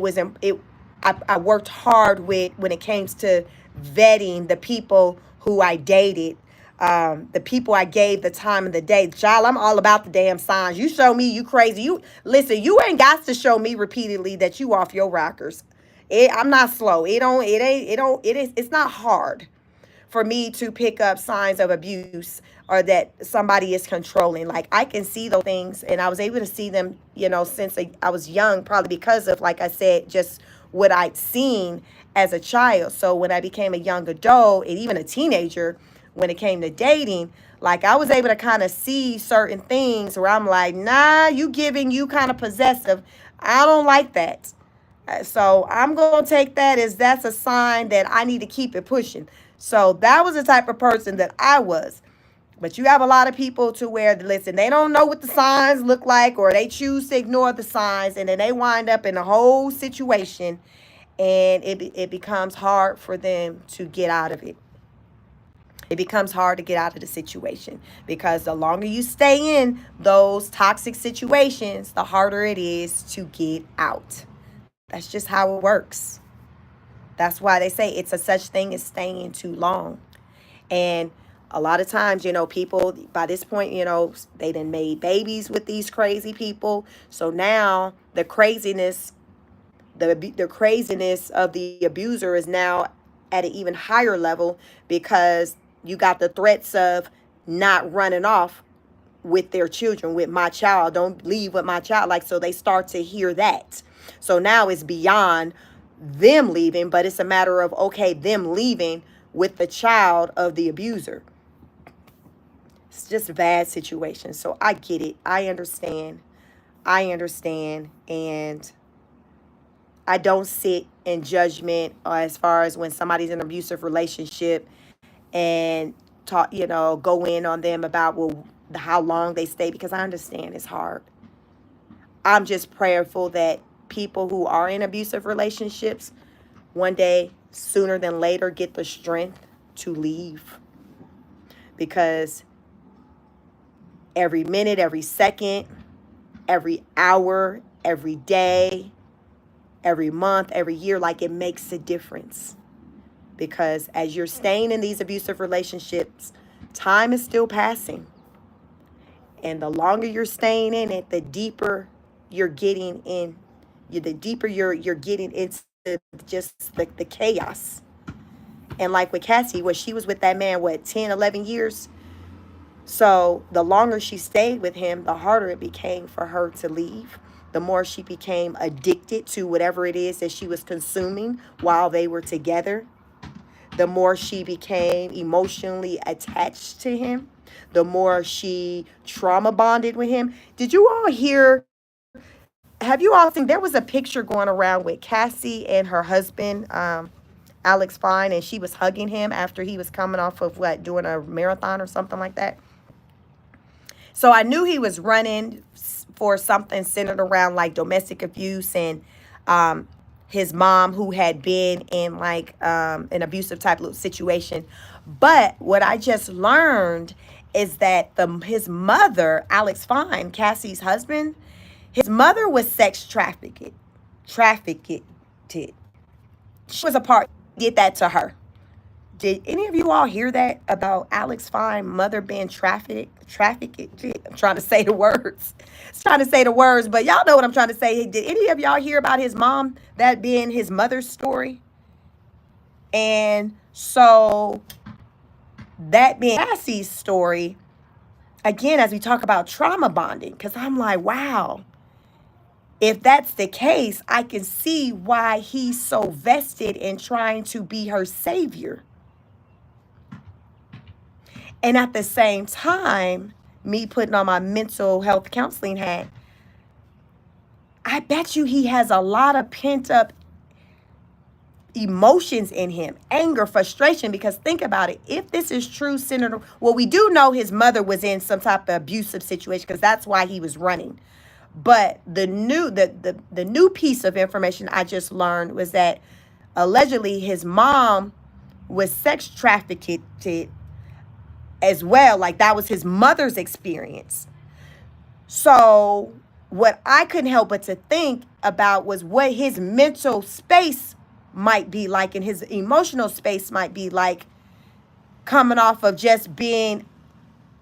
worked hard with when it came to vetting the people who I dated, the people I gave the time of the day. Child, I'm all about the damn signs. You show me you crazy. You listen. You ain't got to show me repeatedly that you off your rockers. I'm not slow. It's not hard for me to pick up signs of abuse or that somebody is controlling. Like, I can see those things, and I was able to see them, since I was young, probably because of, like I said, just what I'd seen as a child. So when I became a young adult and even a teenager, when it came to dating, like, I was able to kind of see certain things where I'm like, nah, you kind of possessive. I don't like that. So I'm going to take that as that's a sign that I need to keep it pushing. So that was the type of person that I was. But you have a lot of people to where, listen, they don't know what the signs look like, or they choose to ignore the signs, and then they wind up in a whole situation, and it becomes hard for them to get out of it. It becomes hard to get out of the situation, because the longer you stay in those toxic situations, the harder it is to get out. That's just how it works. That's why they say it's a such thing as staying too long. And a lot of times, people by this point, they done made babies with these crazy people. So now the craziness of the abuser is now at an even higher level, because you got the threats of not running off with their children, with my child. Don't leave with my child. Like, so they start to hear that. So now it's beyond them leaving, but it's a matter of, okay, them leaving with the child of the abuser. It's just a bad situation. So I get it. I understand. And I don't sit in judgment as far as when somebody's in an abusive relationship and talk, go in on them about, well, how long they stay, because I understand it's hard. I'm just prayerful that people who are in abusive relationships one day, sooner than later, get the strength to leave. Because every minute, every second, every hour, every day, every month, every year, like, it makes a difference. Because as you're staying in these abusive relationships, time is still passing. And the longer you're staying in it, the deeper you're getting in. The deeper you're getting into just the chaos. And like with Cassie, where she was with that man, 10, 11 years? So the longer she stayed with him, the harder it became for her to leave. The more she became addicted to whatever it is that she was consuming while they were together. The more she became emotionally attached to him. The more she trauma bonded with him. Did you all hear? Have you all seen? There was a picture going around with Cassie and her husband, Alex Fine, and she was hugging him after he was coming off of doing a marathon or something like that. So I knew he was running for something centered around like domestic abuse, and his mom, who had been in like an abusive type of situation. But what I just learned is that his mother, Alex Fine, Cassie's husband, his mother was sex trafficked. it. She was a part, did that to her. Did any of you all hear that about Alex Fine mother being trafficked? I'm trying to say the words. It's trying to say the words, but y'all know what I'm trying to say. Did any of y'all hear about his mom, that being his mother's story? And so that being Cassie's story, again, as we talk about trauma bonding, because I'm like, wow, if that's the case, I can see why he's so vested in trying to be her savior. And at the same time, me putting on my mental health counseling hat, I bet you he has a lot of pent up emotions in him, anger, frustration, because think about it. If this is true, Senator, well, we do know his mother was in some type of abusive situation because that's why he was running. But the new piece of information I just learned was that allegedly his mom was sex trafficked as well. Like that was his mother's experience. So what I couldn't help but to think about was what his mental space might be like and his emotional space might be like, coming off of just being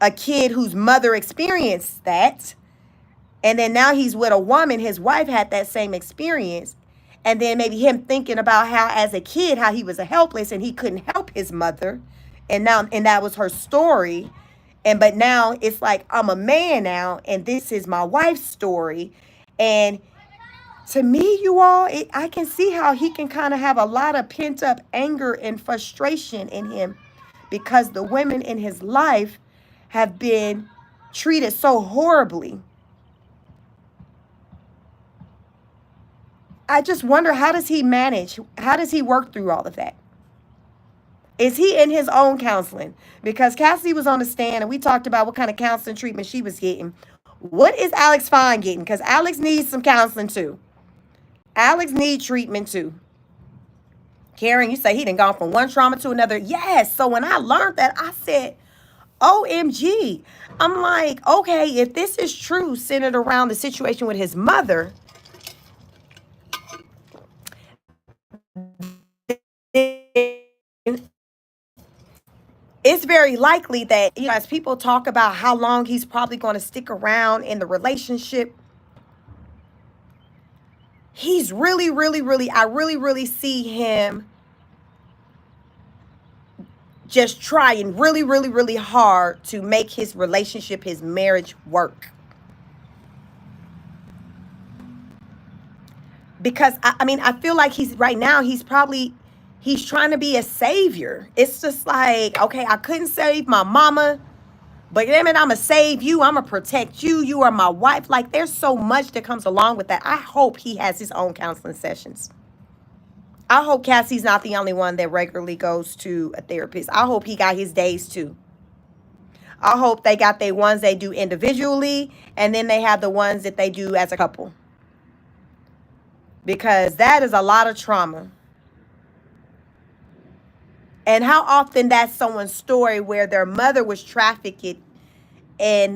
a kid whose mother experienced that. And then now he's with a woman, his wife had that same experience. And then maybe him thinking about how as a kid, how he was a helpless and he couldn't help his mother. And that was her story. But now it's like, I'm a man now and this is my wife's story. And to me, you all, I can see how he can kind of have a lot of pent up anger and frustration in him because the women in his life have been treated so horribly. I just wonder, how does he manage? How does he work through all of that? Is he in his own counseling? Because Cassie was on the stand and we talked about what kind of counseling treatment she was getting. What is Alex Fine getting? Because Alex needs some counseling too. Alex needs treatment too. Karen, you say he done gone from one trauma to another. Yes. So when I learned that, I said, OMG. I'm like, okay, if this is true, centered around the situation with his mother, it's very likely that, as people talk about how long he's probably going to stick around in the relationship, he's really, I really see him just trying really hard to make his relationship, his marriage work. Because I feel like he's trying to be a savior. It's just like, okay, I couldn't save my mama, but damn it, I'm going to save you. I'm going to protect you. You are my wife. Like, there's so much that comes along with that. I hope he has his own counseling sessions. I hope Cassie's not the only one that regularly goes to a therapist. I hope he got his days too. I hope they got their ones they do individually, and then they have the ones that they do as a couple. Because that is a lot of trauma. And how often that's someone's story where their mother was trafficked and